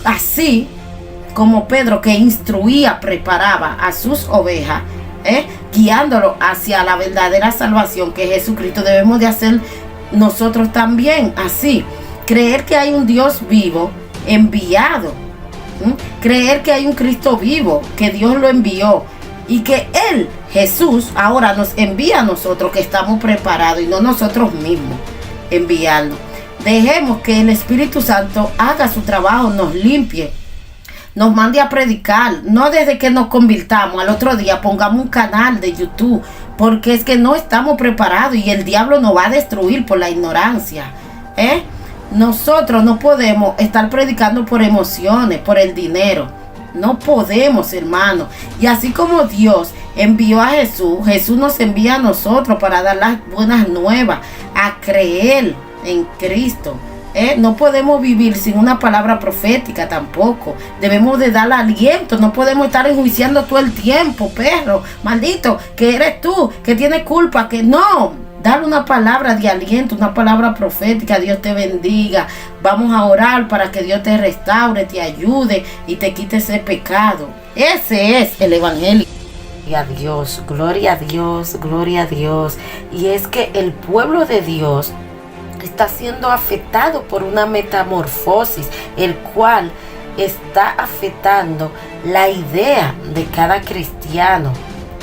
así como Pedro, que instruía, preparaba a sus ovejas, guiándolo hacia la verdadera salvación que es Jesucristo, debemos de hacer nosotros también así. Creer que hay un Dios vivo enviado, creer que hay un Cristo vivo, que Dios lo envió y que Él, Jesús, ahora nos envía a nosotros, que estamos preparados, y no nosotros mismos enviarlo. Dejemos que el Espíritu Santo haga su trabajo, nos limpie, nos mande a predicar. No desde que nos convirtamos, al otro día pongamos un canal de YouTube, porque es que no estamos preparados y el diablo nos va a destruir por la ignorancia. Nosotros no podemos estar predicando por emociones, por el dinero. No podemos, hermano. Y así como Dios envió a Jesús, Jesús nos envía a nosotros para dar las buenas nuevas, a creer en Cristo. No podemos vivir sin una palabra profética tampoco. Debemos de dar aliento. No podemos estar enjuiciando todo el tiempo, perro, maldito, que eres tú, que tienes culpa, que no. Dale una palabra de aliento, una palabra profética. Dios te bendiga. Vamos a orar para que Dios te restaure, te ayude y te quite ese pecado. Ese es el evangelio. Gloria a Dios, gloria a Dios, gloria a Dios. Y es que el pueblo de Dios está siendo afectado por una metamorfosis, el cual está afectando la idea de cada cristiano,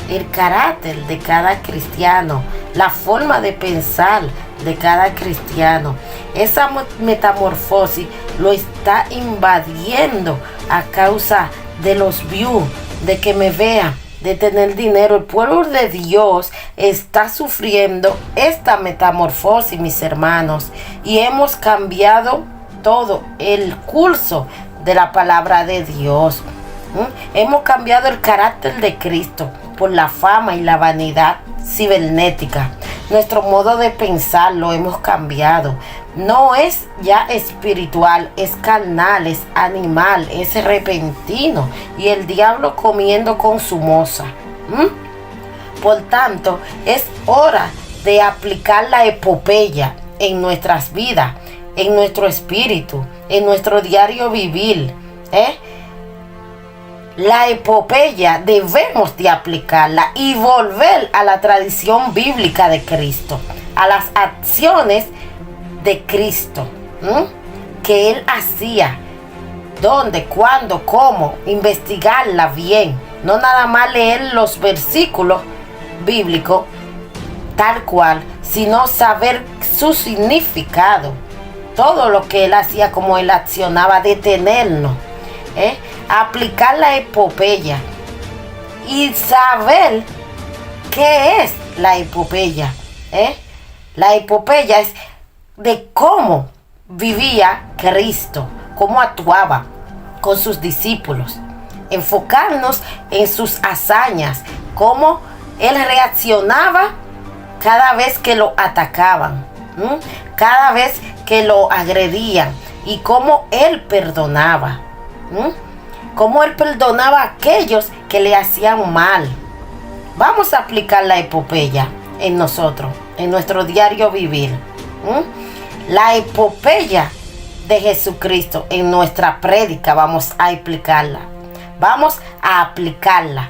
el carácter de cada cristiano, la forma de pensar de cada cristiano. Esa metamorfosis lo está invadiendo a causa de los views, de que me vean, de tener dinero. El pueblo de Dios está sufriendo esta metamorfosis, mis hermanos, y hemos cambiado todo el curso de la palabra de Dios. Hemos cambiado el carácter de Cristo por la fama y la vanidad cibernética. nuestro modo de pensar lo hemos cambiado. No es ya espiritual, es carnal, es animal, es repentino. Y el diablo comiendo con su moza. Por tanto, es hora de aplicar la epopeya en nuestras vidas, en nuestro espíritu, en nuestro diario vivir. La epopeya debemos de aplicarla y volver a la tradición bíblica de Cristo, a las acciones de Cristo, que Él hacía, dónde, cuándo, cómo, investigarla bien, no nada más leer los versículos bíblicos tal cual, sino saber su significado, todo lo que Él hacía, como Él accionaba, detenernos, aplicar la epopeya y saber qué es la epopeya. La epopeya es de cómo vivía Cristo, cómo actuaba con sus discípulos, enfocarnos en sus hazañas, cómo Él reaccionaba cada vez que lo atacaban, cada vez que lo agredían, y cómo Él perdonaba. Cómo Él perdonaba a aquellos que le hacían mal. Vamos a aplicar la epopeya en nosotros, en nuestro diario vivir. La epopeya de Jesucristo en nuestra prédica vamos a aplicarla. Vamos a aplicarla.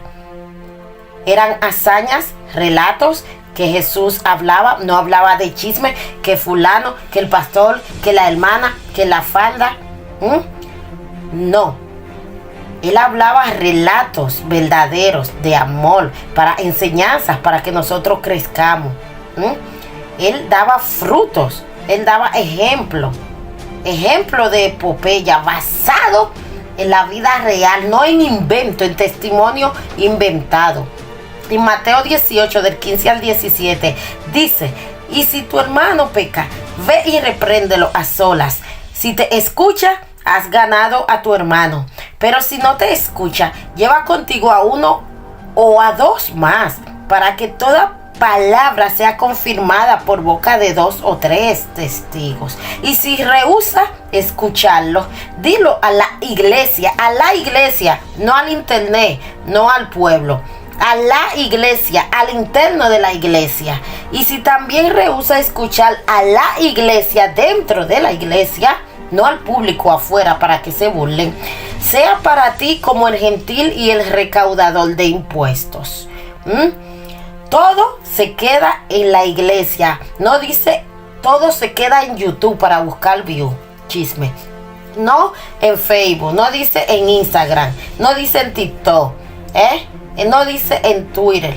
Eran hazañas, relatos que Jesús hablaba. No hablaba de chisme, que fulano, que el pastor, que la hermana, que la falda. No. Él hablaba relatos verdaderos de amor, para enseñanzas, para que nosotros crezcamos. Él daba frutos, Él daba ejemplo de epopeya basado en la vida real, no en invento, en testimonio inventado. En Mateo 18, del 15 al 17, dice: y si tu hermano peca, ve y repréndelo a solas. Si te escucha, has ganado a tu hermano. Pero si no te escucha, lleva contigo a uno o a dos más, para que toda palabra sea confirmada por boca de 2 o 3 testigos. Y si rehúsa escucharlo, dilo a la iglesia, no al internet, no al pueblo, a la iglesia, al interno de la iglesia. Y si también rehúsa escuchar a la iglesia dentro de la iglesia, no al público afuera para que se burlen, sea para ti como el gentil y el recaudador de impuestos. Todo se queda en la iglesia. No dice todo se queda en YouTube para buscar view, chisme. No en Facebook, no dice en Instagram, no dice en TikTok, no dice en Twitter.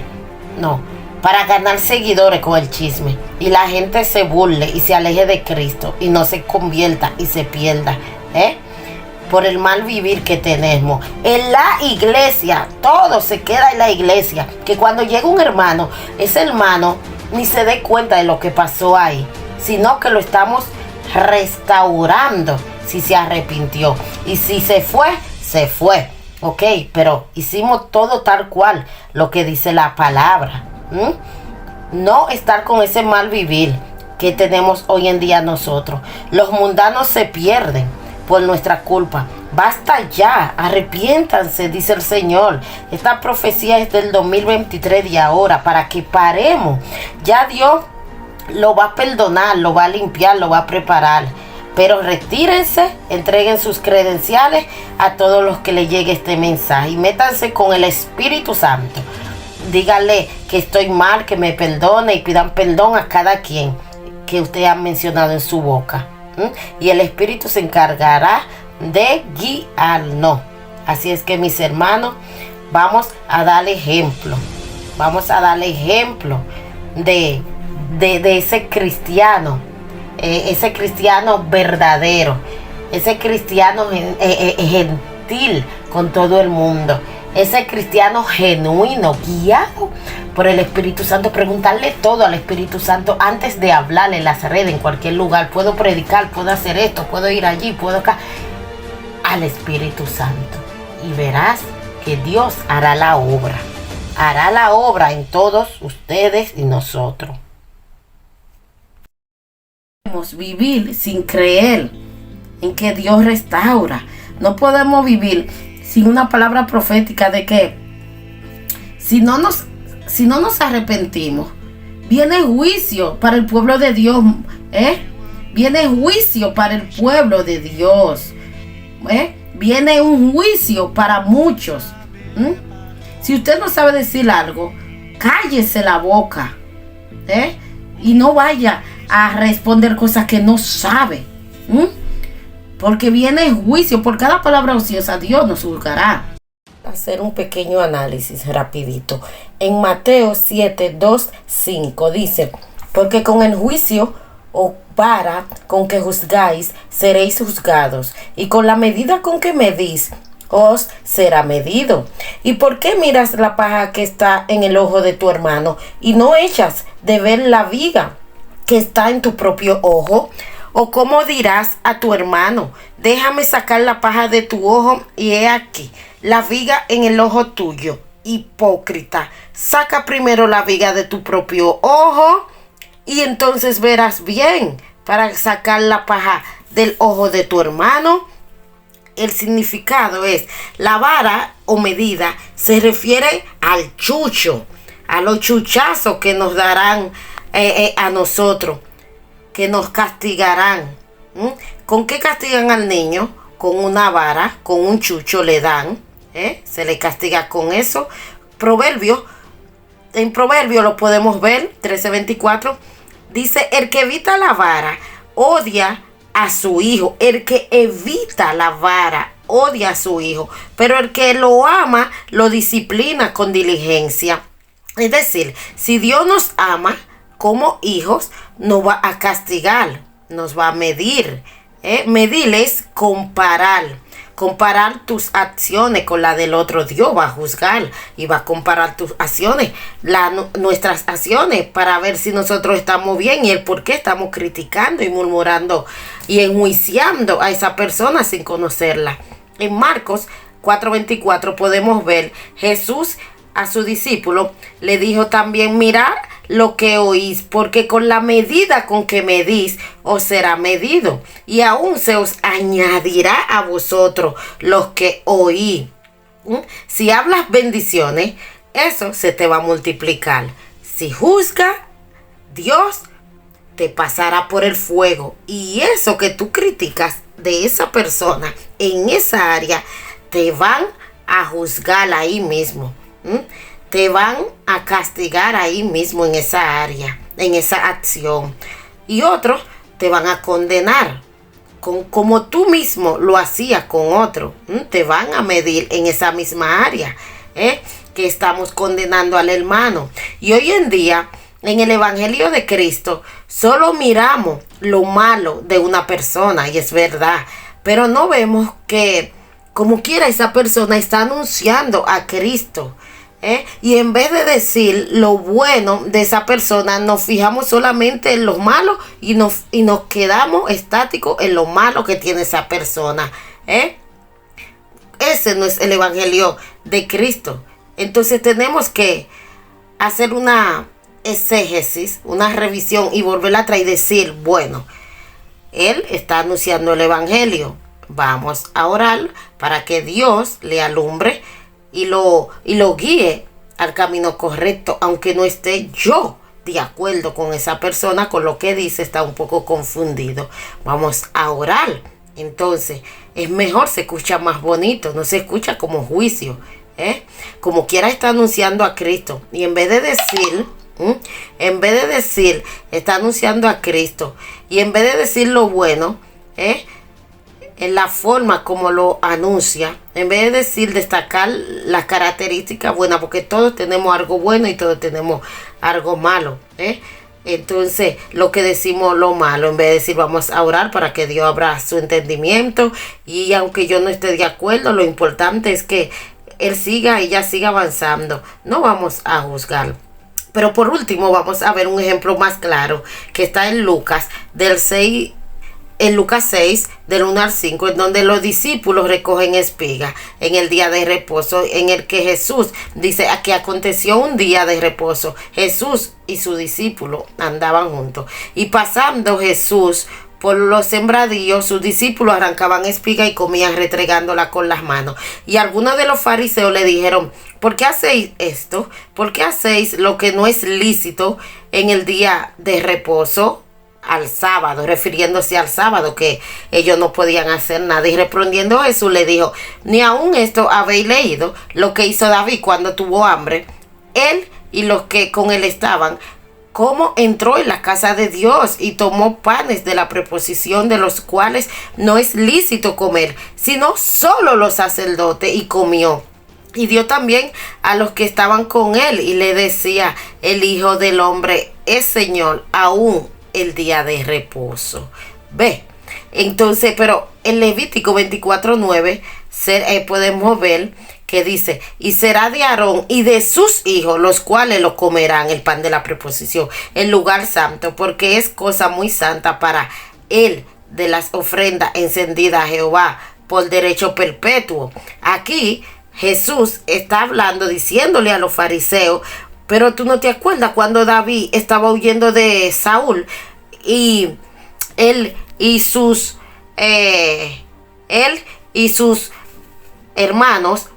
No, para ganar seguidores con el chisme y la gente se burle y se aleje de Cristo y no se convierta y se pierda, por el mal vivir que tenemos. En la iglesia, todo se queda en la iglesia. Que cuando llega un hermano, ese hermano ni se dé cuenta de lo que pasó ahí, sino que lo estamos restaurando si se arrepintió. Y si se fue, se fue. Ok, pero hicimos todo tal cual lo que dice la palabra. No estar con ese mal vivir que tenemos hoy en día nosotros. Los mundanos se pierden por nuestra culpa. Basta ya, arrepiéntanse, dice el Señor. Esta profecía es del 2023 de ahora, para que paremos. Ya Dios lo va a perdonar, lo va a limpiar, lo va a preparar. Pero retírense, entreguen sus credenciales a todos los que le llegue este mensaje y métanse con el Espíritu Santo. Díganle que estoy mal, que me perdone, y pidan perdón a cada quien que usted ha mencionado en su boca. Y el Espíritu se encargará de guiarnos. Así es que, mis hermanos, vamos a darle ejemplo. Vamos a darle ejemplo de ese cristiano. Ese cristiano verdadero. Ese cristiano gentil con todo el mundo. Ese cristiano genuino, guiado por el Espíritu Santo. Preguntarle todo al Espíritu Santo antes de hablarle en las redes, en cualquier lugar. Puedo predicar, puedo hacer esto, puedo ir allí, puedo acá. Al Espíritu Santo. Y verás que Dios hará la obra. Hará la obra en todos ustedes y nosotros. podemos vivir sin creer en que Dios restaura. No podemos vivir sin una palabra profética de que si no nos arrepentimos, viene juicio para el pueblo de Dios. Viene juicio para el pueblo de Dios. Viene un juicio para muchos. Si usted no sabe decir algo, cállese la boca. Y no vaya a responder cosas que no sabe. Porque viene juicio. Por cada palabra ociosa Dios nos juzgará. Hacer un pequeño análisis rapidito. En Mateo 7, 2, 5 dice: porque con el juicio o vara con que juzgáis seréis juzgados, y con la medida con que medís os será medido. ¿Y por qué miras la paja que está en el ojo de tu hermano y no echas de ver la viga que está en tu propio ojo? ¿O cómo dirás a tu hermano: déjame sacar la paja de tu ojo, y he aquí la viga en el ojo tuyo? Hipócrita, saca primero la viga de tu propio ojo, y entonces verás bien para sacar la paja del ojo de tu hermano. El significado es: la vara o medida se refiere al chucho, a los chuchazos que nos darán a nosotros, que nos castigarán. ¿Con qué castigan al niño? Con una vara, con un chucho le dan. Se le castiga con eso. En Proverbio lo podemos ver, 13:24. Dice: el que evita la vara odia a su hijo. El que evita la vara odia a su hijo, pero el que lo ama lo disciplina con diligencia. Es decir, si Dios nos ama como hijos, nos va a castigar, nos va a medir. Medir es comparar tus acciones con la del otro. Dios va a juzgar y va a comparar tus acciones, nuestras acciones, para ver si nosotros estamos bien y el por qué estamos criticando y murmurando y enjuiciando a esa persona sin conocerla. En Marcos 4:24 podemos ver: Jesús a su discípulo le dijo también: mirad lo que oís, porque con la medida con que medís os será medido, y aún se os añadirá a vosotros los que oí. Si hablas bendiciones, eso se te va a multiplicar. Si juzga, Dios te pasará por el fuego, y eso que tú criticas de esa persona en esa área, te van a juzgar ahí mismo. Te van a castigar ahí mismo en esa área, en esa acción. Y otros te van a condenar, como tú mismo lo hacías con otro. Te van a medir en esa misma área que estamos condenando al hermano. Y hoy en día, en el Evangelio de Cristo, solo miramos lo malo de una persona, y es verdad, pero no vemos que como quiera esa persona está anunciando a Cristo. Y en vez de decir lo bueno de esa persona, nos fijamos solamente en lo malo y nos quedamos estáticos en lo malo que tiene esa persona. Ese no es el Evangelio de Cristo. Entonces tenemos que hacer una exégesis, una revisión, y volverla a traer y decir: bueno, él está anunciando el Evangelio. Vamos a orar para que Dios le alumbre y lo guíe al camino correcto, aunque no esté yo de acuerdo con esa persona, con lo que dice, está un poco confundido. Vamos a orar. Entonces, es mejor, se escucha más bonito, no se escucha como juicio. Como quiera está anunciando a Cristo. Y en vez de decir, está anunciando a Cristo. Y en vez de decir lo bueno, en la forma como lo anuncia, en vez de decir, destacar las características buenas, porque todos tenemos algo bueno y todos tenemos algo malo. Entonces, lo que decimos lo malo, en vez de decir vamos a orar para que Dios abra su entendimiento, y aunque yo no esté de acuerdo, lo importante es que él siga y ella siga avanzando. No vamos a juzgar. Pero por último, vamos a ver un ejemplo más claro que está en Lucas del 6 en Lucas 6, del 1 al 5, en donde los discípulos recogen espigas en el día de reposo, en el que Jesús dice que aconteció un día de reposo. Jesús y su discípulo andaban juntos. Y pasando Jesús por los sembradíos, sus discípulos arrancaban espiga y comían retregándola con las manos. Y algunos de los fariseos le dijeron: ¿por qué hacéis esto? ¿Por qué hacéis lo que no es lícito en el día de reposo? Al sábado, refiriéndose al sábado, que ellos no podían hacer nada. Y respondiendo Jesús le dijo: ni aun esto habéis leído lo que hizo David cuando tuvo hambre, él y los que con él estaban, cómo entró en la casa de Dios y tomó panes de la preposición, de los cuales no es lícito comer, sino solo los sacerdotes, y comió. Y dio también a los que estaban con él, y le decía: el Hijo del Hombre es Señor aún el día de reposo. Ve, entonces, pero en Levítico 24:9 podemos ver que dice: y será de Aarón y de sus hijos, los cuales lo comerán, el pan de la preposición, el lugar santo, porque es cosa muy santa para él, de las ofrendas encendidas a Jehová por derecho perpetuo. Aquí Jesús está hablando, diciéndole a los fariseos: pero tú no te acuerdas cuando David estaba huyendo de Saúl, y él y sus hermanos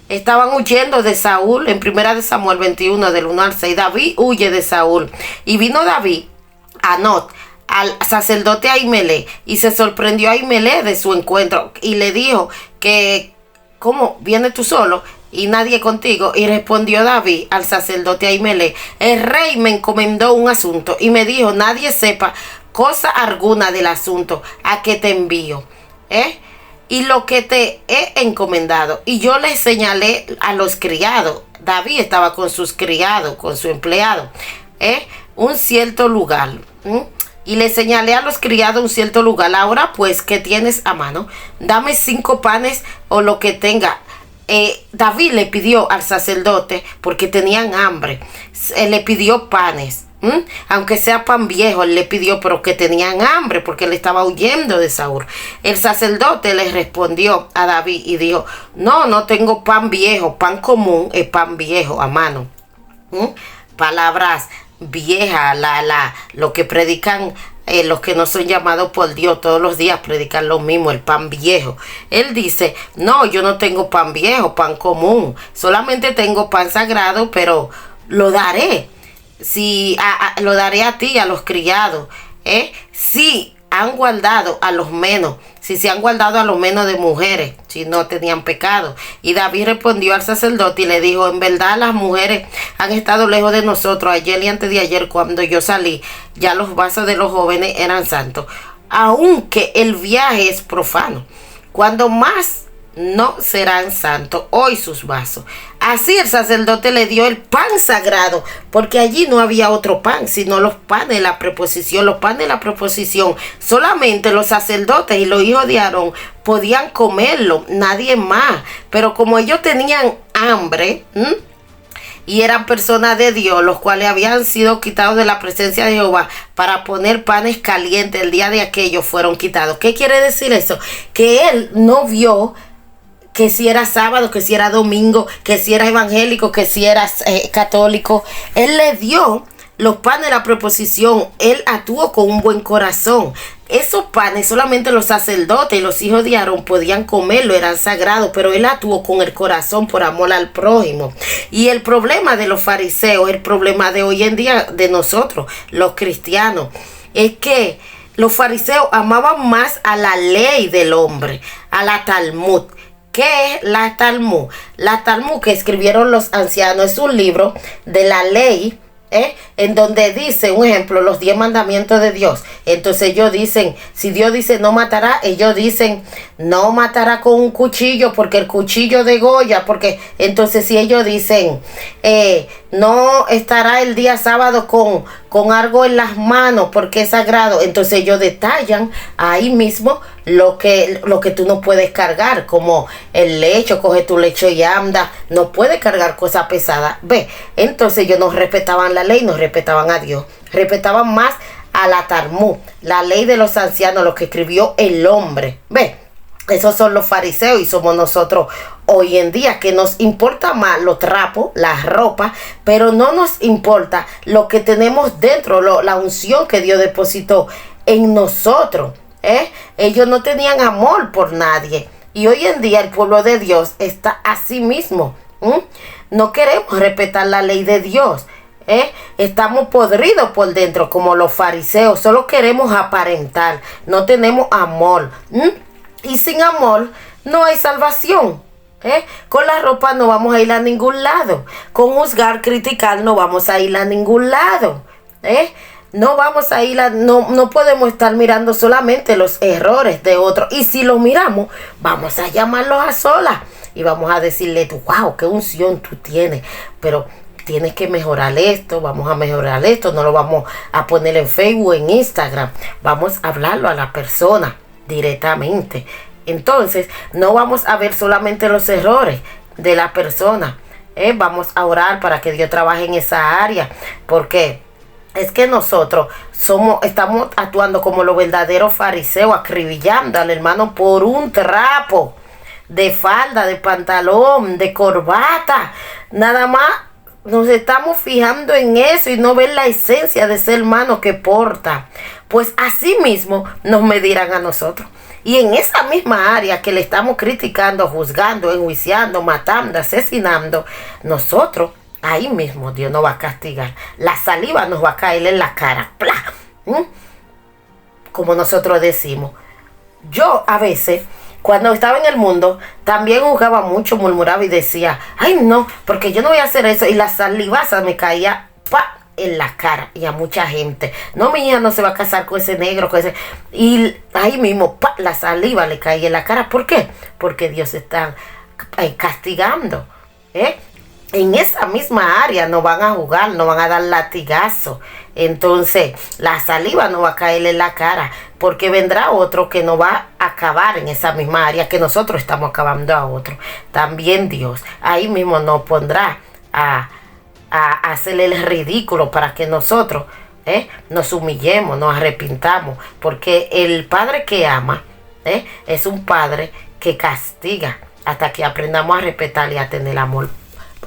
estaban huyendo de Saúl. En 1 Samuel 21, del 1 al 6, David huye de Saúl. Y vino David a Not, al sacerdote Ahimelech, y se sorprendió a Ahimelech de su encuentro, y le dijo que: ¿cómo vienes tú solo y nadie contigo? Y respondió David al sacerdote Ahimelech: el rey me encomendó un asunto y me dijo: nadie sepa cosa alguna del asunto a que te envío, y lo que te he encomendado. Y yo le señalé a los criados. David estaba con sus criados, con su empleado, un cierto lugar. Y le señalé a los criados un cierto lugar. Ahora pues, ¿qué tienes a mano? Dame 5 panes o lo que tenga. David le pidió al sacerdote, porque tenían hambre, le pidió panes. Aunque sea pan viejo, él le pidió, pero que tenían hambre porque él estaba huyendo de Saúl. El sacerdote le respondió a David y dijo: no tengo pan viejo, pan común es pan viejo a mano. Palabras viejas, lo que predican los que no son llamados por Dios todos los días predican lo mismo, el pan viejo. Él dice: no, yo no tengo pan viejo, pan común, solamente tengo pan sagrado, pero lo daré. Si lo daré a ti, a los criados, si han guardado a los menos, si se han guardado a los menos de mujeres, si no tenían pecado. Y David respondió al sacerdote y le dijo: en verdad las mujeres han estado lejos de nosotros. Ayer y antes de ayer, cuando yo salí, ya los vasos de los jóvenes eran santos, aunque el viaje es profano. Cuando más no serán santos hoy sus vasos. Así el sacerdote le dio el pan sagrado, porque allí no había otro pan, sino los panes de la preposición. Los panes de la preposición, solamente los sacerdotes y los hijos de Aarón podían comerlo, nadie más. Pero como ellos tenían hambre, y eran personas de Dios, los cuales habían sido quitados de la presencia de Jehová para poner panes calientes, el día de aquello fueron quitados. ¿Qué quiere decir eso? Que él no vio que si era sábado, que si era domingo, que si era evangélico, que si era católico. Él le dio los panes de la preposición. Él actuó con un buen corazón. Esos panes solamente los sacerdotes y los hijos de Aarón podían comerlo, eran sagrados, pero él actuó con el corazón por amor al prójimo. Y el problema de los fariseos, el problema de hoy en día de nosotros, los cristianos, es que los fariseos amaban más a la ley del hombre, a la Talmud. ¿Qué es la Talmud? La Talmud, que escribieron los ancianos, es un libro de la ley, en donde dice, un ejemplo, los 10 mandamientos de Dios. Entonces ellos dicen, si Dios dice no matará, ellos dicen no matará con un cuchillo, porque el cuchillo degolla. Porque entonces si ellos dicen no estará el día sábado con algo en las manos porque es sagrado, entonces ellos detallan ahí mismo lo que tú no puedes cargar, como el lecho. Coge tu lecho y anda, no puedes cargar cosas pesadas. Ve, entonces ellos no respetaban la ley, no respetaban a Dios, respetaban más a la Talmud, la ley de los ancianos, lo que escribió el hombre. Ve, esos son los fariseos y somos nosotros hoy en día, que nos importa más los trapos, las ropas, pero no nos importa lo que tenemos dentro, la unción que Dios depositó en nosotros. Ellos no tenían amor por nadie. Y hoy en día el pueblo de Dios está así mismo. No queremos respetar la ley de Dios. Estamos podridos por dentro como los fariseos. Solo queremos aparentar. No tenemos amor. Y sin amor no hay salvación. Con la ropa no vamos a ir a ningún lado. Con juzgar, criticar no vamos a ir a ningún lado. No vamos a ir no podemos estar mirando solamente los errores de otros. Y si los miramos, vamos a llamarlos a solas. Y vamos a decirle, wow, qué unción tú tienes. Pero tienes que mejorar esto, vamos a mejorar esto. No lo vamos a poner en Facebook, en Instagram. Vamos a hablarlo a la persona directamente. Entonces, no vamos a ver solamente los errores de la persona. Vamos a orar para que Dios trabaje en esa área. Porque es que nosotros estamos actuando como los verdaderos fariseos, acribillando al hermano por un trapo de falda, de pantalón, de corbata. Nada más nos estamos fijando en eso y no ver la esencia de ese hermano que porta. Pues así mismo nos medirán a nosotros. Y en esa misma área que le estamos criticando, juzgando, enjuiciando, matando, asesinando, nosotros, ahí mismo Dios nos va a castigar. La saliva nos va a caer en la cara. ¡Pla! Como nosotros decimos. Yo a veces, cuando estaba en el mundo, también jugaba mucho, murmuraba y decía, ay no, porque yo no voy a hacer eso. Y la salivaza me caía en la cara. Y a mucha gente, no, mi hija no se va a casar con ese negro, con ese. Y ahí mismo, la saliva le caía en la cara. ¿Por qué? Porque Dios está castigando. En esa misma área nos van a jugar, nos van a dar latigazo. Entonces, la saliva no va a caerle en la cara, porque vendrá otro que nos va a acabar en esa misma área que nosotros estamos acabando a otro. También Dios ahí mismo nos pondrá a hacerle el ridículo para que nosotros nos humillemos, nos arrepintamos, porque el Padre que ama es un Padre que castiga hasta que aprendamos a respetar y a tener amor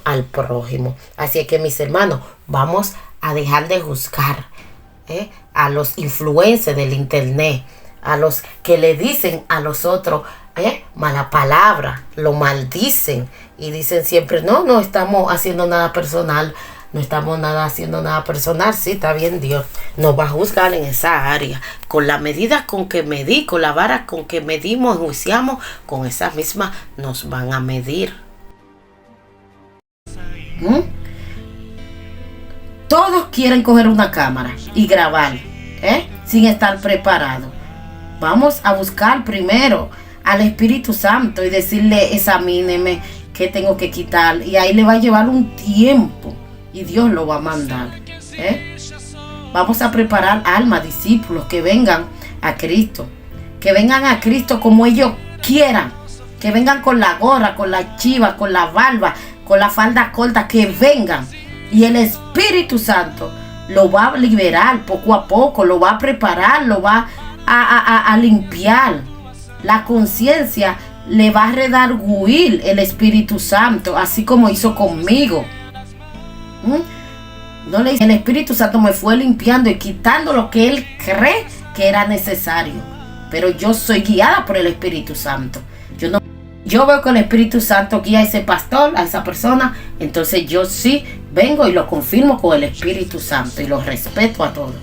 al prójimo. Así que, mis hermanos, vamos a dejar de juzgar a los influencers del internet, a los que le dicen a los otros mala palabra, lo maldicen y dicen siempre, no estamos haciendo nada personal, no estamos haciendo nada personal. Sí, está bien, Dios nos va a juzgar en esa área. Con la medida con que medí, con la vara con que medimos, enjuiciamos, con esa misma nos van a medir. Todos quieren coger una cámara y grabar, sin estar preparados. Vamos a buscar primero al Espíritu Santo y decirle, examíneme, qué tengo que quitar. Y ahí le va a llevar un tiempo y Dios lo va a mandar. Vamos a preparar almas, discípulos que vengan a Cristo. Que vengan a Cristo como ellos quieran. Que vengan con la gorra, con la chiva, con la barba, con la falda corta, que vengan. Y el Espíritu Santo lo va a liberar poco a poco, lo va a preparar, lo va a limpiar. La conciencia le va a redarguir el Espíritu Santo, así como hizo conmigo. El Espíritu Santo me fue limpiando y quitando lo que Él cree que era necesario. Pero yo soy guiada por el Espíritu Santo. Yo veo que el Espíritu Santo guía a ese pastor, a esa persona. Entonces yo sí vengo y lo confirmo con el Espíritu Santo y lo respeto a todos.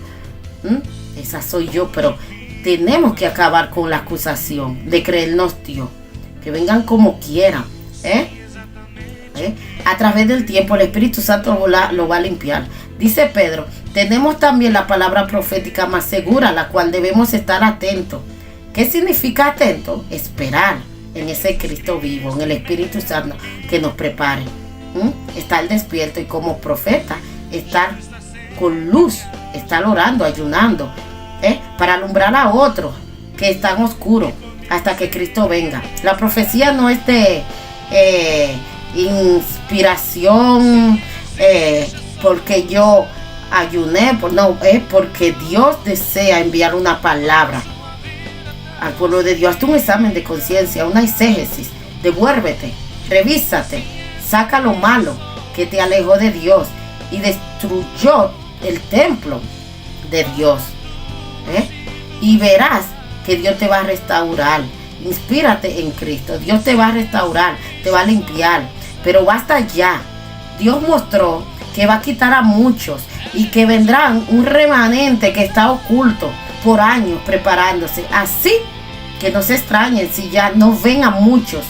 Esa soy yo, pero tenemos que acabar con la acusación de creernos Dios. Que vengan como quieran. A través del tiempo el Espíritu Santo lo va a limpiar. Dice Pedro, tenemos también la palabra profética más segura, a la cual debemos estar atentos. ¿Qué significa atento? Esperar en ese Cristo vivo, en el Espíritu Santo que nos prepare. Estar despierto y como profeta, estar con luz, estar orando, ayunando, para alumbrar a otros que están oscuros hasta que Cristo venga. La profecía no es de inspiración porque yo ayuné, no, es porque Dios desea enviar una palabra al pueblo de Dios. Hazte un examen de conciencia, una exégesis, devuélvete, revísate, saca lo malo que te alejó de Dios y destruyó el templo de Dios. Y verás que Dios te va a restaurar. Inspírate en Cristo. Dios te va a restaurar, te va a limpiar. Pero basta ya. Dios mostró que va a quitar a muchos y que vendrán un remanente que está oculto por años preparándose. Así que no se extrañen si ya no ven a muchos.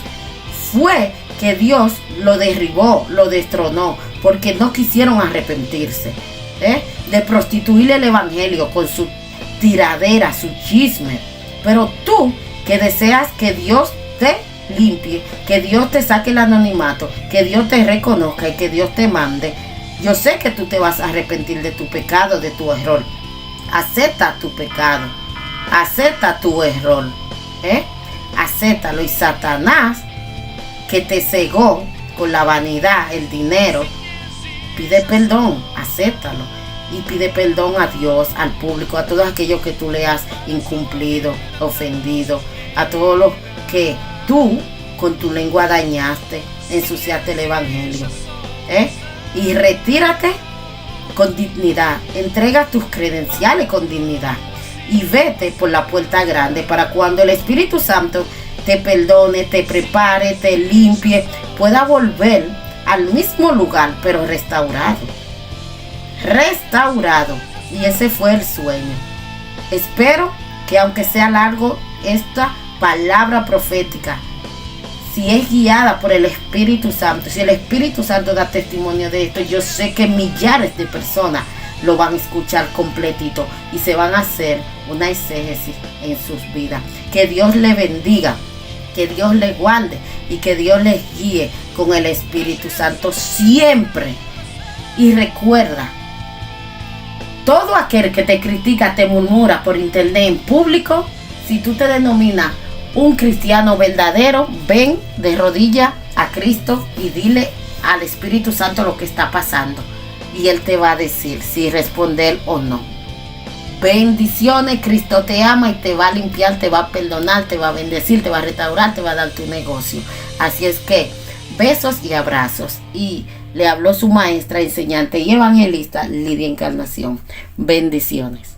Fue que Dios lo derribó, lo destronó, porque no quisieron arrepentirse de prostituir el evangelio con su tiradera, su chisme. Pero tú que deseas que Dios te limpie, que Dios te saque el anonimato, que Dios te reconozca y que Dios te mande, yo sé que tú te vas a arrepentir de tu pecado, de tu error. Acepta tu pecado, acepta tu error, acéptalo. Y Satanás, que te cegó con la vanidad, el dinero, pide perdón, acéptalo. Y pide perdón a Dios, al público, a todos aquellos que tú le has incumplido, ofendido, a todos los que tú con tu lengua dañaste, ensuciaste el evangelio. Y retírate con dignidad, entrega tus credenciales con dignidad y vete por la puerta grande para cuando el Espíritu Santo te perdone, te prepare, te limpie, pueda volver al mismo lugar, pero restaurado. Y ese fue el sueño. Espero que aunque sea largo, esta palabra profética, si es guiada por el Espíritu Santo, si el Espíritu Santo da testimonio de esto, yo sé que millares de personas lo van a escuchar completito y se van a hacer una exégesis en sus vidas. Que Dios le bendiga, que Dios le guarde y que Dios les guíe con el Espíritu Santo siempre. Y recuerda, todo aquel que te critica, te murmura por internet en público, si tú te denominas un cristiano verdadero, ven de rodillas a Cristo y dile al Espíritu Santo lo que está pasando. Y Él te va a decir si responder o no. Bendiciones, Cristo te ama y te va a limpiar, te va a perdonar, te va a bendecir, te va a restaurar, te va a dar tu negocio. Así es que, besos y abrazos. Y le habló su maestra, enseñante y evangelista, Lidia Encarnación. Bendiciones.